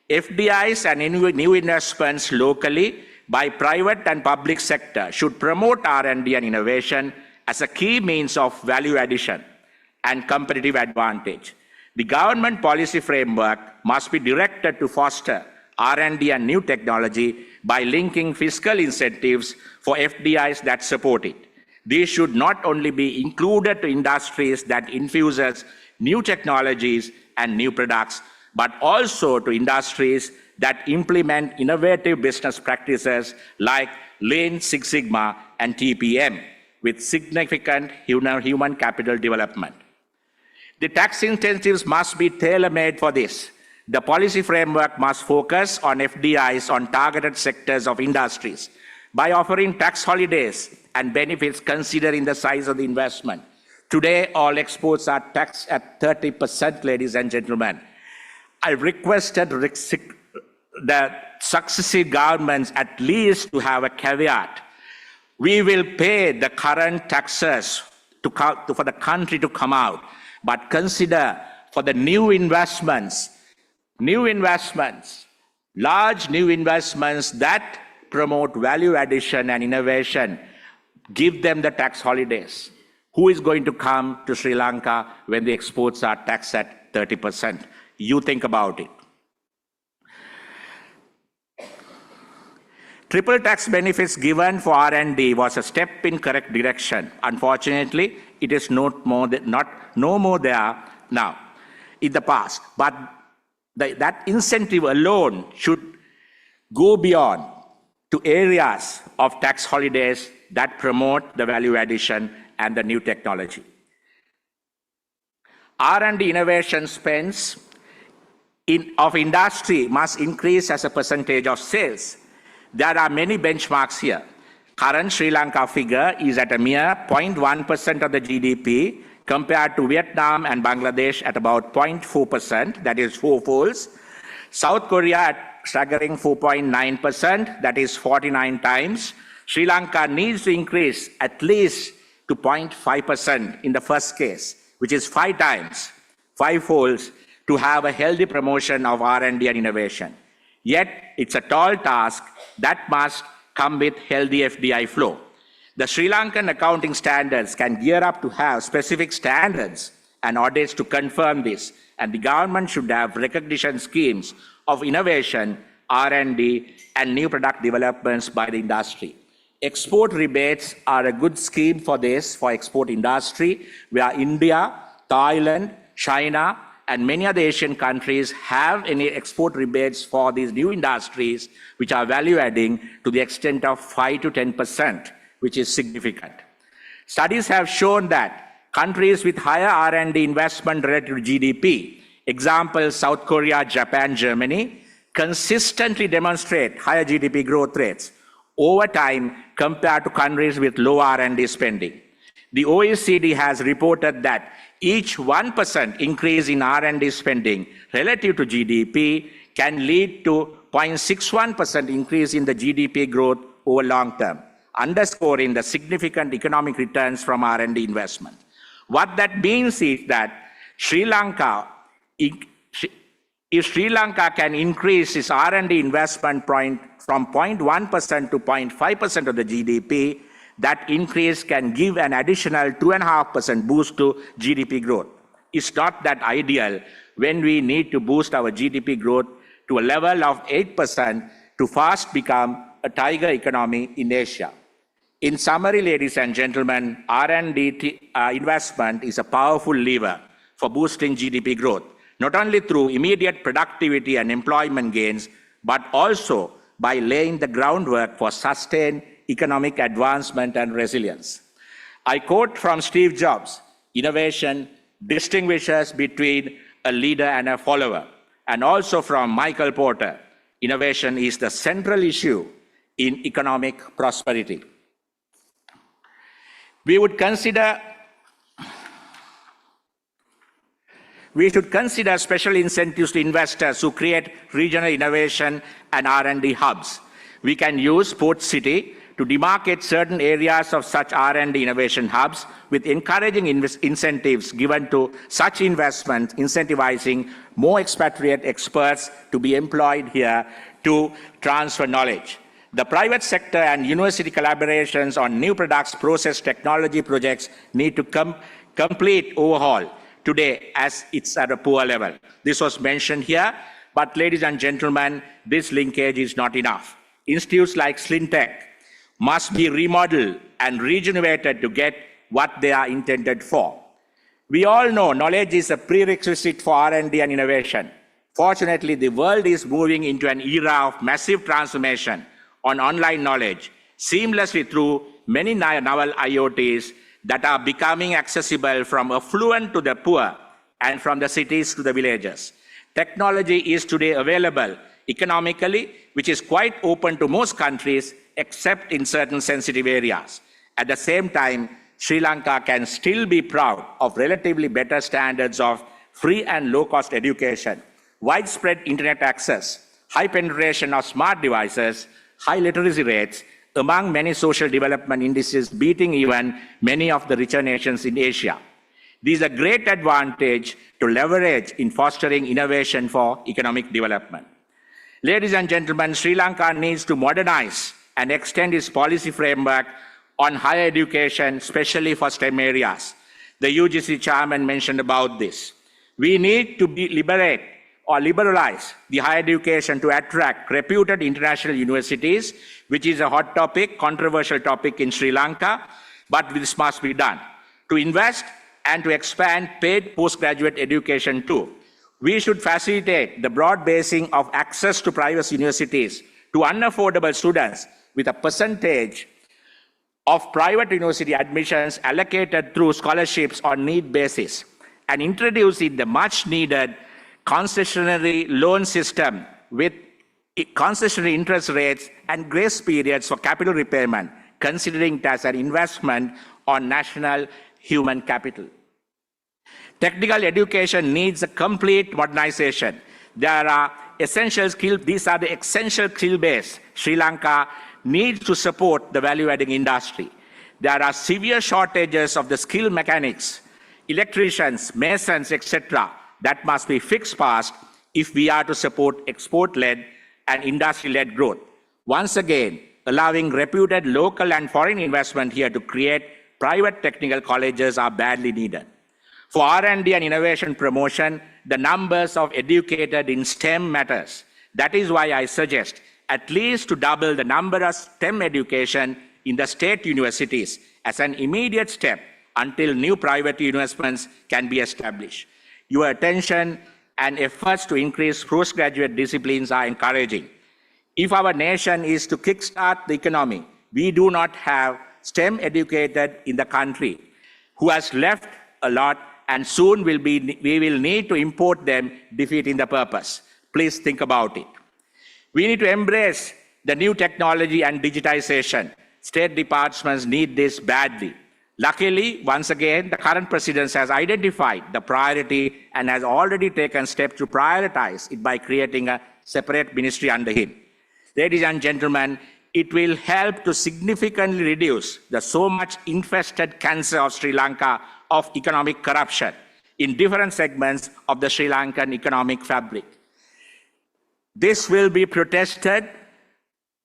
FDIs and new investments locally by private and public sector should promote R&D and innovation as a key means of value addition and competitive advantage. The government policy framework must be directed to foster R&D and new technology by linking fiscal incentives for FDIs that support it. These should not only be included to industries that infuses new technologies and new products, but also to industries that implement innovative business practices like Lean Six Sigma and TPM with significant human capital development. The tax incentives must be tailor-made for this. The policy framework must focus on FDIs on targeted sectors of industries by offering tax holidays and benefits considering the size of the investment. Today, all exports are taxed at 30%, ladies and gentlemen. I requested the successive governments at least to have a caveat. We will pay the current taxes for the country to come out, but consider for the new investments, large new investments that promote value addition and innovation, give them the tax holidays. Who is going to come to Sri Lanka when the exports are taxed at 30%? You think about it. Triple tax benefits given for R&D was a step in correct direction. Unfortunately, it is no more there now in the past. But that incentive alone should go beyond to areas of tax holidays that promote the value addition and the new technology. R&D innovation spends of industry must increase as a percentage of sales. There are many benchmarks here. Current Sri Lanka figure is at a mere 0.1% of the GDP compared to Vietnam and Bangladesh at about 0.4%, that is fourfolds. South Korea at staggering 4.9%, that is 49 times. Sri Lanka needs to increase at least to 0.5% in the first case, which is 5 times, 5-folds, to have a healthy promotion of R&D and innovation. Yet, it's a tall task that must come with healthy FDI flow. The Sri Lankan accounting standards can gear up to have specific standards and audits to confirm this, and the government should have recognition schemes of innovation, R&D, and new product developments by the industry. Export rebates are a good scheme for this, for export industry, where India, Thailand, China, and many other Asian countries have any export rebates for these new industries, which are value adding to the extent of 5 to 10%, which is significant. Studies have shown that countries with higher R&D investment relative to GDP, examples South Korea, Japan, Germany, consistently demonstrate higher GDP growth rates over time compared to countries with low R&D spending. The OECD has reported that each 1% increase in R&D spending relative to GDP can lead to 0.61% increase in the GDP growth over long term, underscoring the significant economic returns from R&D investment. What that means is that if Sri Lanka can increase its R&D investment from 0.1% to 0.5% of the GDP, that increase can give an additional 2.5% boost to GDP growth. It's not that ideal when we need to boost our GDP growth to a level of 8% to fast become a tiger economy in Asia. In summary, ladies and gentlemen, R&D investment is a powerful lever for boosting GDP growth, not only through immediate productivity and employment gains, but also by laying the groundwork for sustained economic advancement and resilience. I quote from Steve Jobs, "Innovation distinguishes between a leader and a follower," and also from Michael Porter, "Innovation is the central issue in economic prosperity." We should consider special incentives to investors who create regional innovation and R&D hubs. We can use Port City to demarcate certain areas of such R&D innovation hubs with encouraging incentives given to such investments, incentivizing more expatriate experts to be employed here to transfer knowledge. The private sector and university collaborations on new products, process technology projects need to complete overhaul today as it's at a poor level. This was mentioned here, but ladies and gentlemen, this linkage is not enough. Institutes like Slintech must be remodeled and regenerated to get what they are intended for. We all know knowledge is a prerequisite for R&D and innovation. Fortunately, the world is moving into an era of massive transformation on online knowledge, seamlessly through many novel IoTs that are becoming accessible from affluent to the poor and from the cities to the villages. Technology is today available economically, which is quite open to most countries, except in certain sensitive areas. At the same time, Sri Lanka can still be proud of relatively better standards of free and low-cost education, widespread internet access, high penetration of smart devices, high literacy rates, among many social development indices beating even many of the richer nations in Asia. These are great advantage to leverage in fostering innovation for economic development. Ladies and gentlemen, Sri Lanka needs to modernize and extend its policy framework on higher education, especially for STEM areas. The UGC chairman mentioned about this. We need to liberalize the higher education to attract reputed international universities, which is a hot topic, controversial topic in Sri Lanka, but this must be done. To invest and to expand paid postgraduate education too. We should facilitate the broad basing of access to private universities to unaffordable students with a percentage of private university admissions allocated through scholarships on need basis, and introducing the much needed concessionary loan system with concessionary interest rates and grace periods for capital repayment, considering it as an investment on national human capital. Technical education needs a complete modernization. These are the essential skill base Sri Lanka needs to support the value-adding industry. There are severe shortages of the skilled mechanics, electricians, masons, etc., that must be fixed fast if we are to support export-led and industry-led growth. Once again, allowing reputed local and foreign investment here to create private technical colleges are badly needed. For R&D and innovation promotion, the numbers of educated in STEM matters. That is why I suggest at least to double the number of STEM education in the state universities as an immediate step until new private investments can be established. Your attention and efforts to increase postgraduate disciplines are encouraging. If our nation is to kickstart the economy, we do not have STEM educated in the country who has left a lot, and soon we will need to import them, defeating the purpose. Please think about it. We need to embrace the new technology and digitization. State departments need this badly. Luckily, once again, the current president has identified the priority and has already taken steps to prioritize it by creating a separate ministry under him. Ladies and gentlemen, it will help to significantly reduce the so much infested cancer of Sri Lanka of economic corruption in different segments of the Sri Lankan economic fabric. This will be protested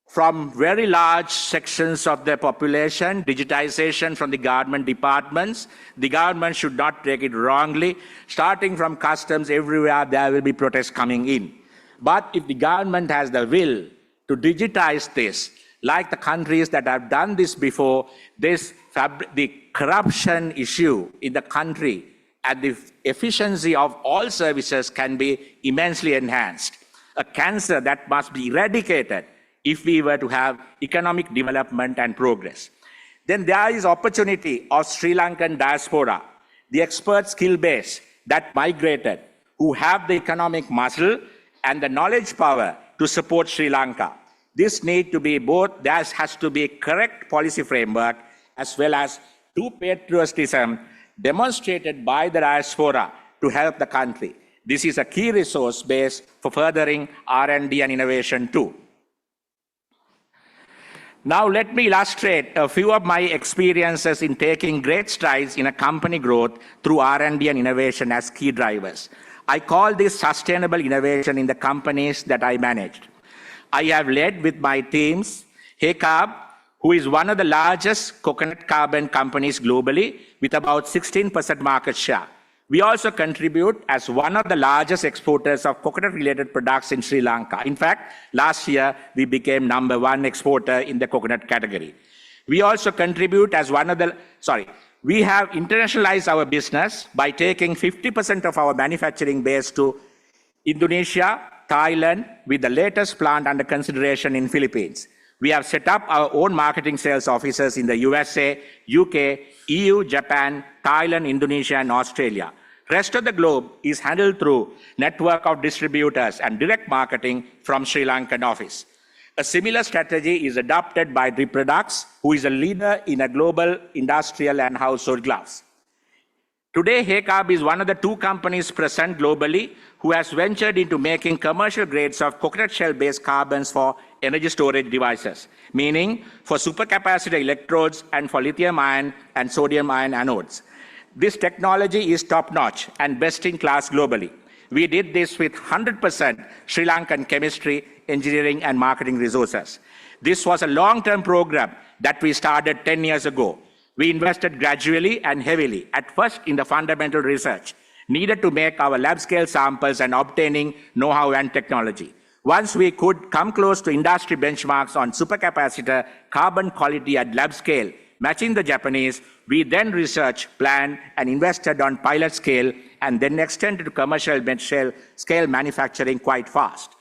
from very large sections of the population, digitization from the government departments. The government should not take it wrongly. Starting from customs, everywhere there will be protests coming in. But if the government has the will to digitize this, like the countries that have done this before, the corruption issue in the country and the efficiency of all services can be immensely enhanced. A cancer that must be eradicated if we were to have economic development and progress. Then there is opportunity of Sri Lankan diaspora, the expert skill base that migrated, who have the economic muscle and the knowledge power to support Sri Lanka. This need to be both, there has to be a correct policy framework as well as true patriotism demonstrated by the diaspora to help the country. This is a key resource base for furthering R&D and innovation too. Now let me illustrate a few of my experiences in taking great strides in a company growth through R&D and innovation as key drivers. I call this sustainable innovation in the companies that I managed. I have led with my teams HECAB, who is one of the largest coconut carbon companies globally with about 16% market share. We also contribute as one of the largest exporters of coconut-related products in Sri Lanka. In fact, last year, we became #1 exporter in the coconut category. We also contribute as we have internationalized our business by taking 50% of our manufacturing base to Indonesia, Thailand, with the latest plant under consideration in Philippines. We have set up our own marketing sales offices in the USA, UK, EU, Japan, Thailand, Indonesia, and Australia. Rest of the globe is handled through network of distributors and direct marketing from Sri Lankan office. A similar strategy is adopted by Reproducts, who is a leader in a global industrial and household gloves. Today, HECAB is one of the 2 companies present globally who has ventured into making commercial grades of coconut shell-based carbons for energy storage devices, meaning for supercapacitor electrodes and for lithium-ion and sodium-ion anodes. This technology is top-notch and best-in-class globally. We did this with 100% Sri Lankan chemistry, engineering, and marketing resources. This was a long-term program that we started 10 years ago. We invested gradually and heavily, at first in the fundamental research needed to make our lab-scale samples and obtaining know-how and technology. Once we could come close to industry benchmarks on supercapacitor carbon quality at lab scale, matching the Japanese, we then researched, planned, and invested on pilot scale, and then extended to commercial scale manufacturing quite fast.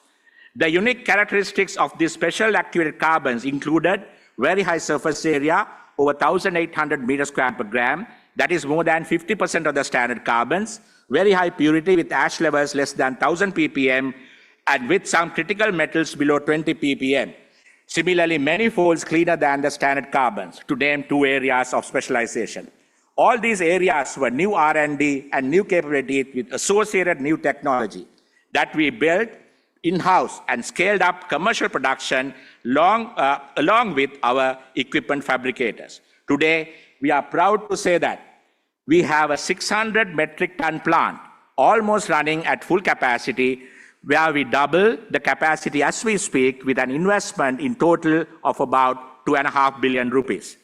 The unique characteristics of these special activated carbons included very high surface area, over 1,800 meters square per gram, that is more than 50% of the standard carbons, very high purity with ash levels less than 1,000 ppm, and with some critical metals below 20 ppm. Similarly, many folds cleaner than the standard carbons, to name 2 areas of specialization. All these areas were new R&D and new capabilities with associated new technology that we built in-house and scaled up commercial production along with our equipment fabricators. Today, we are proud to say that we have a 600 metric ton plant almost running at full capacity where we double the capacity as we speak with an investment in total of about 2.5 billion rupees.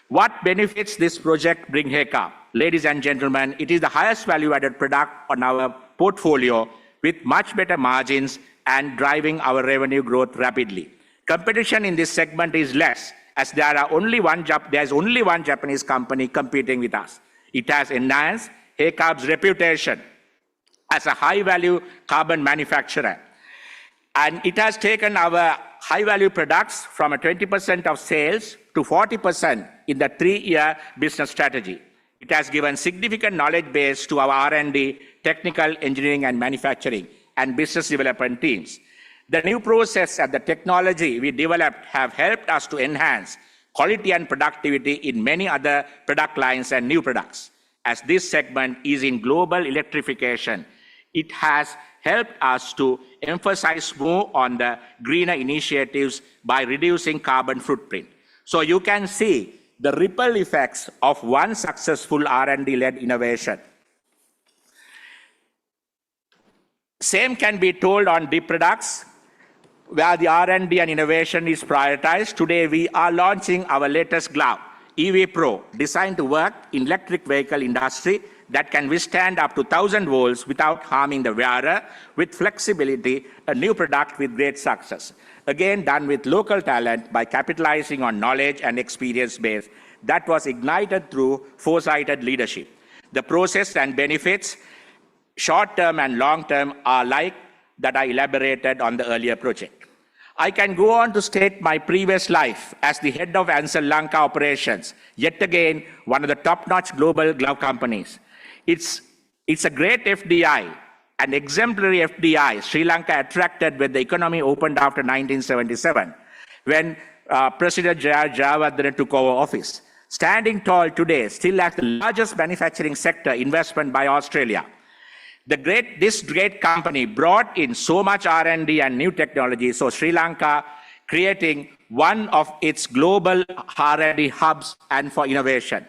What benefits this project bring HECA? Ladies and gentlemen, it is the highest value-added product on our portfolio with much better margins and driving our revenue growth rapidly. Competition in this segment is less, as there's only one Japanese company competing with us. It has enhanced HECA's reputation as a high-value carbon manufacturer. And it has taken our high-value products from a 20% of sales to 40% in the 3-year business strategy. It has given significant knowledge base to our R&D, technical engineering and manufacturing, and business development teams. The new process and the technology we developed have helped us to enhance quality and productivity in many other product lines and new products. As this segment is in global electrification, it has helped us to emphasize more on the greener initiatives by reducing carbon footprint. So you can see the ripple effects of one successful R&D-led innovation. Same can be told on deep products, where the R&D and innovation is prioritized. Today, we are launching our latest glove, Iprc, designed to work in electric vehicle industry that can withstand up to 1,000 volts without harming the wearer, with flexibility, a new product with great success. Again, done with local talent by capitalizing on knowledge and experience base that was ignited through foresighted leadership. The process and benefits, short-term and long-term, are like that I elaborated on the earlier project. I can go on to state my previous life as the head of Ansell Lanka operations, yet again, one of the top-notch global glove companies. It's a great FDI, an exemplary FDI Sri Lanka attracted when the economy opened after 1977, when President Jayawardena took over office. Standing tall today, still as the largest manufacturing sector investment by Australia. This great company brought in so much R&D and new technology, so Sri Lanka creating one of its global R&D hubs and for innovation.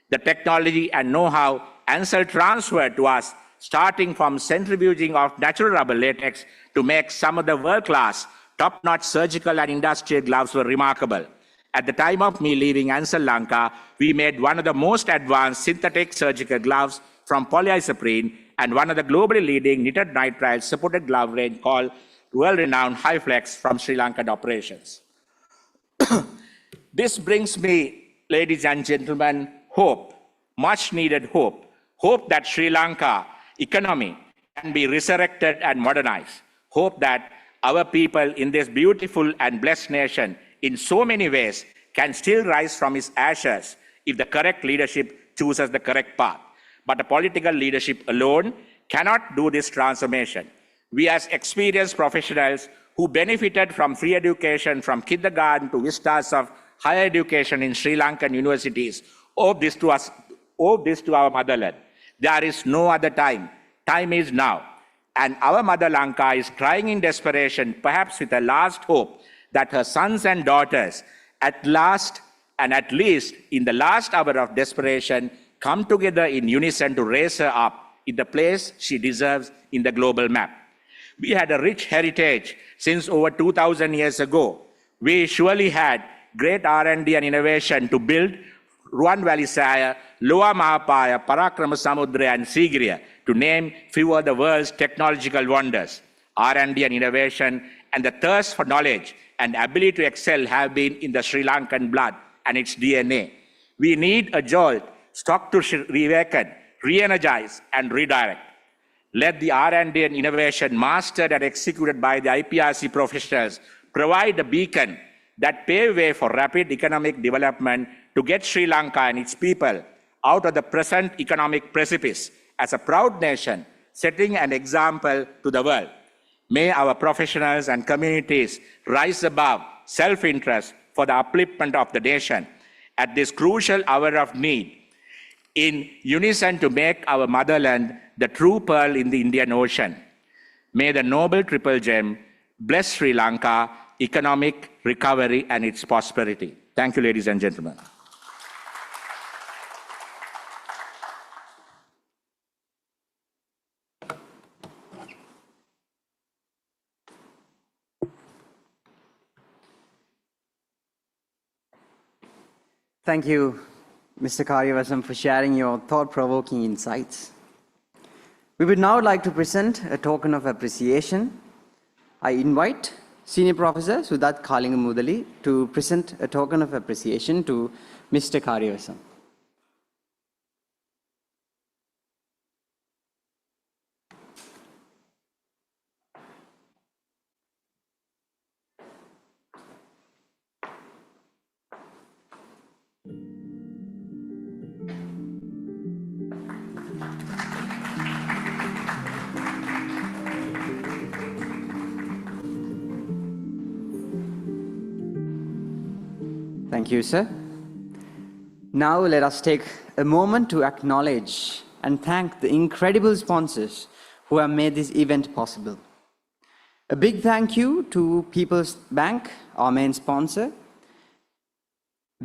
The technology and know-how Ansell transferred to us, starting from centrifuging of natural rubber latex to make some of the world-class, top-notch surgical and industrial gloves were remarkable. At the time of me leaving Ansell Lanka, we made one of the most advanced synthetic surgical gloves from polyisoprene and one of the globally leading knitted nitrile supported glove range called world-renowned HighFlex from Sri Lankan operations. This brings me, ladies and gentlemen, hope, much needed hope. Hope that Sri Lanka economy can be resurrected and modernized. Hope that our people in this beautiful and blessed nation in so many ways can still rise from its ashes if the correct leadership chooses the correct path. But a political leadership alone cannot do this transformation. We as experienced professionals who benefited from free education from kindergarten to vistas of higher education in Sri Lankan universities owe this to our motherland. There is no other time. Time is now. And our mother Lanka is trying in desperation, perhaps with a last hope, that her sons and daughters at last and at least in the last hour of desperation come together in unison to raise her up in the place she deserves in the global map. We had a rich heritage since over 2,000 years ago. We surely had great R&D and innovation to build Ruan Valley Saya, Loa Mahapaya, Parakrama Samudra, and Sigiriya, to name few of the world's technological wonders. R&D and innovation and the thirst for knowledge and ability to excel have been in the Sri Lankan blood and its DNA. We need a jolt, stock to reawaken, re-energize, and redirect. Let the R&D and innovation mastered and executed by the Iprc professionals provide a beacon that pave way for rapid economic development to get Sri Lanka and its people out of the present economic precipice as a proud nation, setting an example to the world. May our professionals and communities rise above self-interest for the upliftment of the nation at this crucial hour of need, in unison to make our motherland the true pearl in the Indian Ocean. May the noble triple gem bless Sri Lanka, economic recovery and its prosperity. Thank you, ladies and gentlemen. Thank you, Mr. Karyavasam, for sharing your thought-provoking insights. We would now like to present a token of appreciation. I invite Senior Professor Sudat Kalingamudali to present a token of appreciation to Mr. Karyavasam. Thank you, sir. Now let us take a moment to acknowledge and thank the incredible sponsors who have made this event possible. A big thank you to People's Bank, our main sponsor,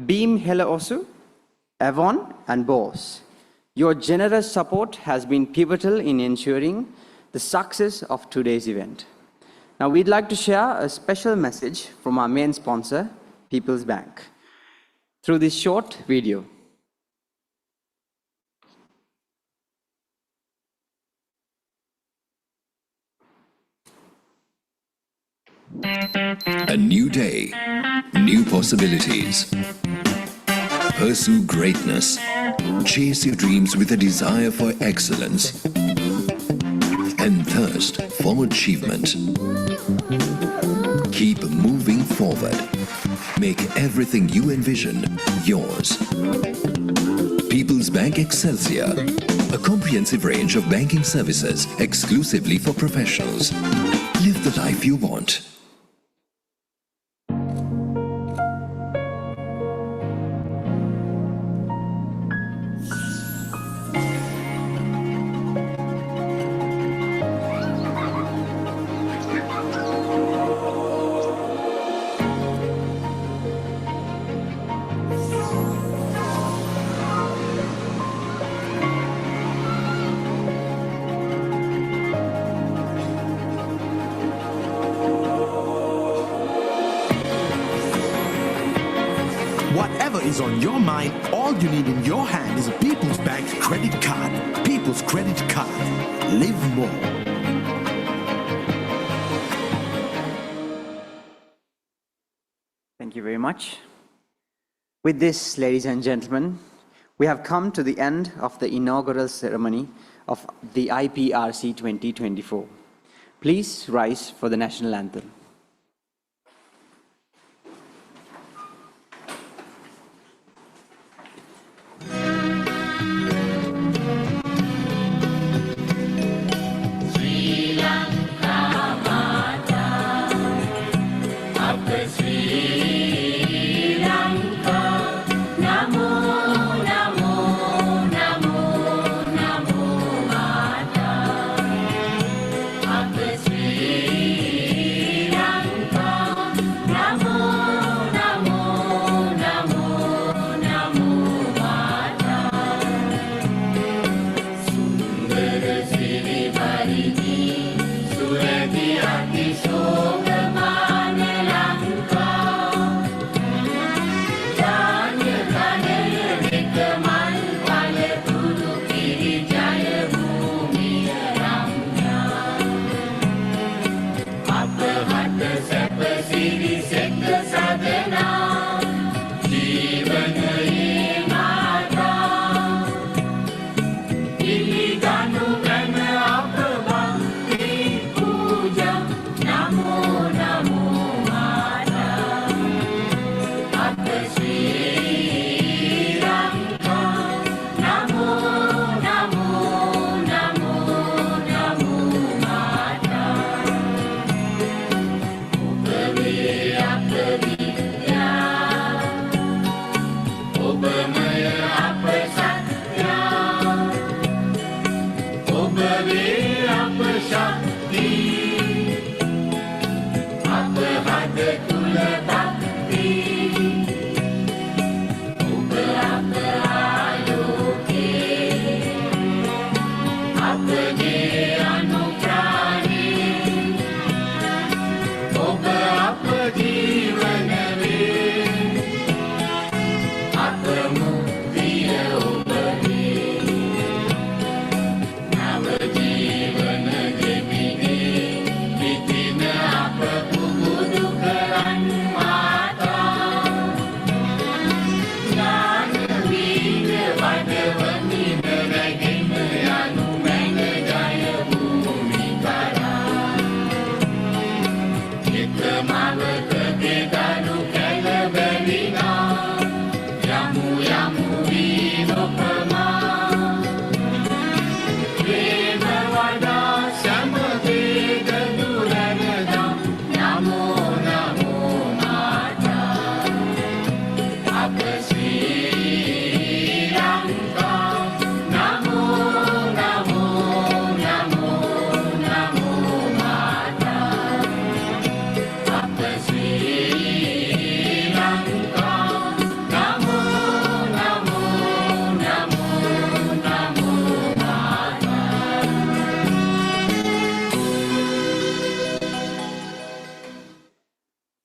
Beam Hela Osu, Avon and Bose. Your generous support has been pivotal in ensuring the success of today's event. Now we'd like to share a special message from our main sponsor, People's Bank, through this short video. A new day, new possibilities. Pursue greatness. Chase your dreams with a desire for excellence and thirst for achievement. Keep moving forward. Make everything you envision yours. People's Bank Excelsior, a comprehensive range of banking services exclusively for professionals. Live the life you want. Whatever is on your mind, all you need in your hand is a People's Bank credit card. People's Credit Card. Live more. Thank you very much. With this, ladies and gentlemen, we have come to the end of the inaugural ceremony of the IPRC 2024. Please rise for the national anthem.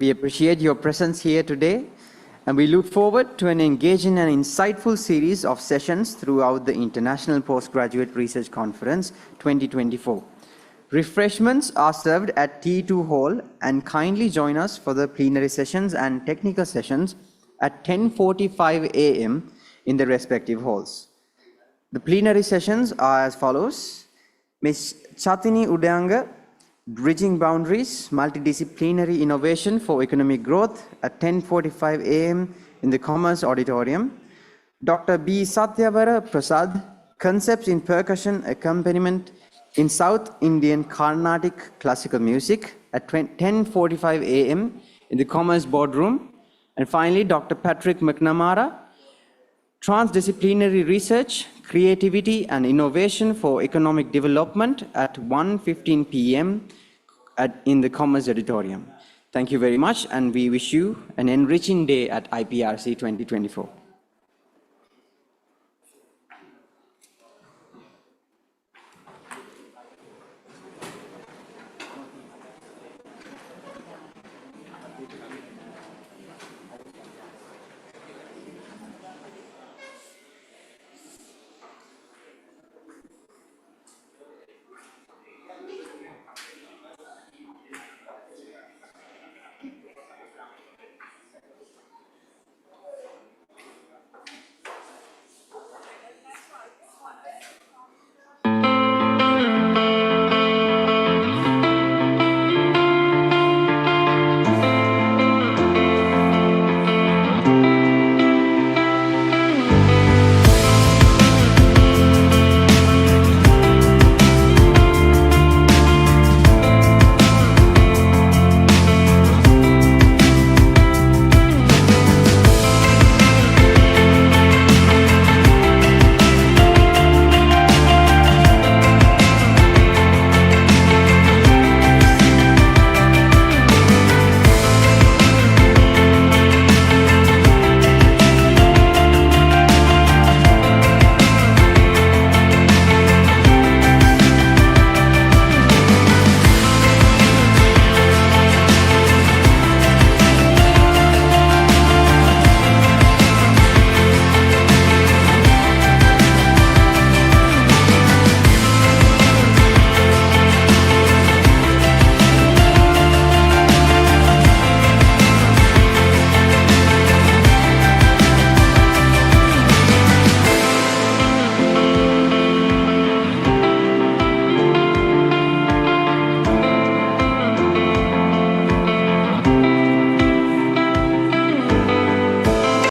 We appreciate your presence here today, and we look forward to an engaging and insightful series of sessions throughout the International Postgraduate Research Conference 2024. Refreshments are served at T2 Hall, and kindly join us for the plenary sessions and technical sessions at 10:45 a.m. in the respective halls. The plenary sessions are as follows. Ms. Chatini Udanga, Bridging Boundaries, Multidisciplinary Innovation for Economic Growth at 10:45 a.m. in the Commerce Auditorium. Dr. B. Satyavara Prasad, Concepts in Percussion Accompaniment in South Indian Carnatic Classical Music at 10:45 a.m. in the Commerce Boardroom. And finally, Dr. Patrick McNamara, Transdisciplinary Research, Creativity and Innovation for Economic Development at 1:15 p.m. in the Commerce Auditorium. Thank you very much, and we wish you an enriching day at IPRC 2024.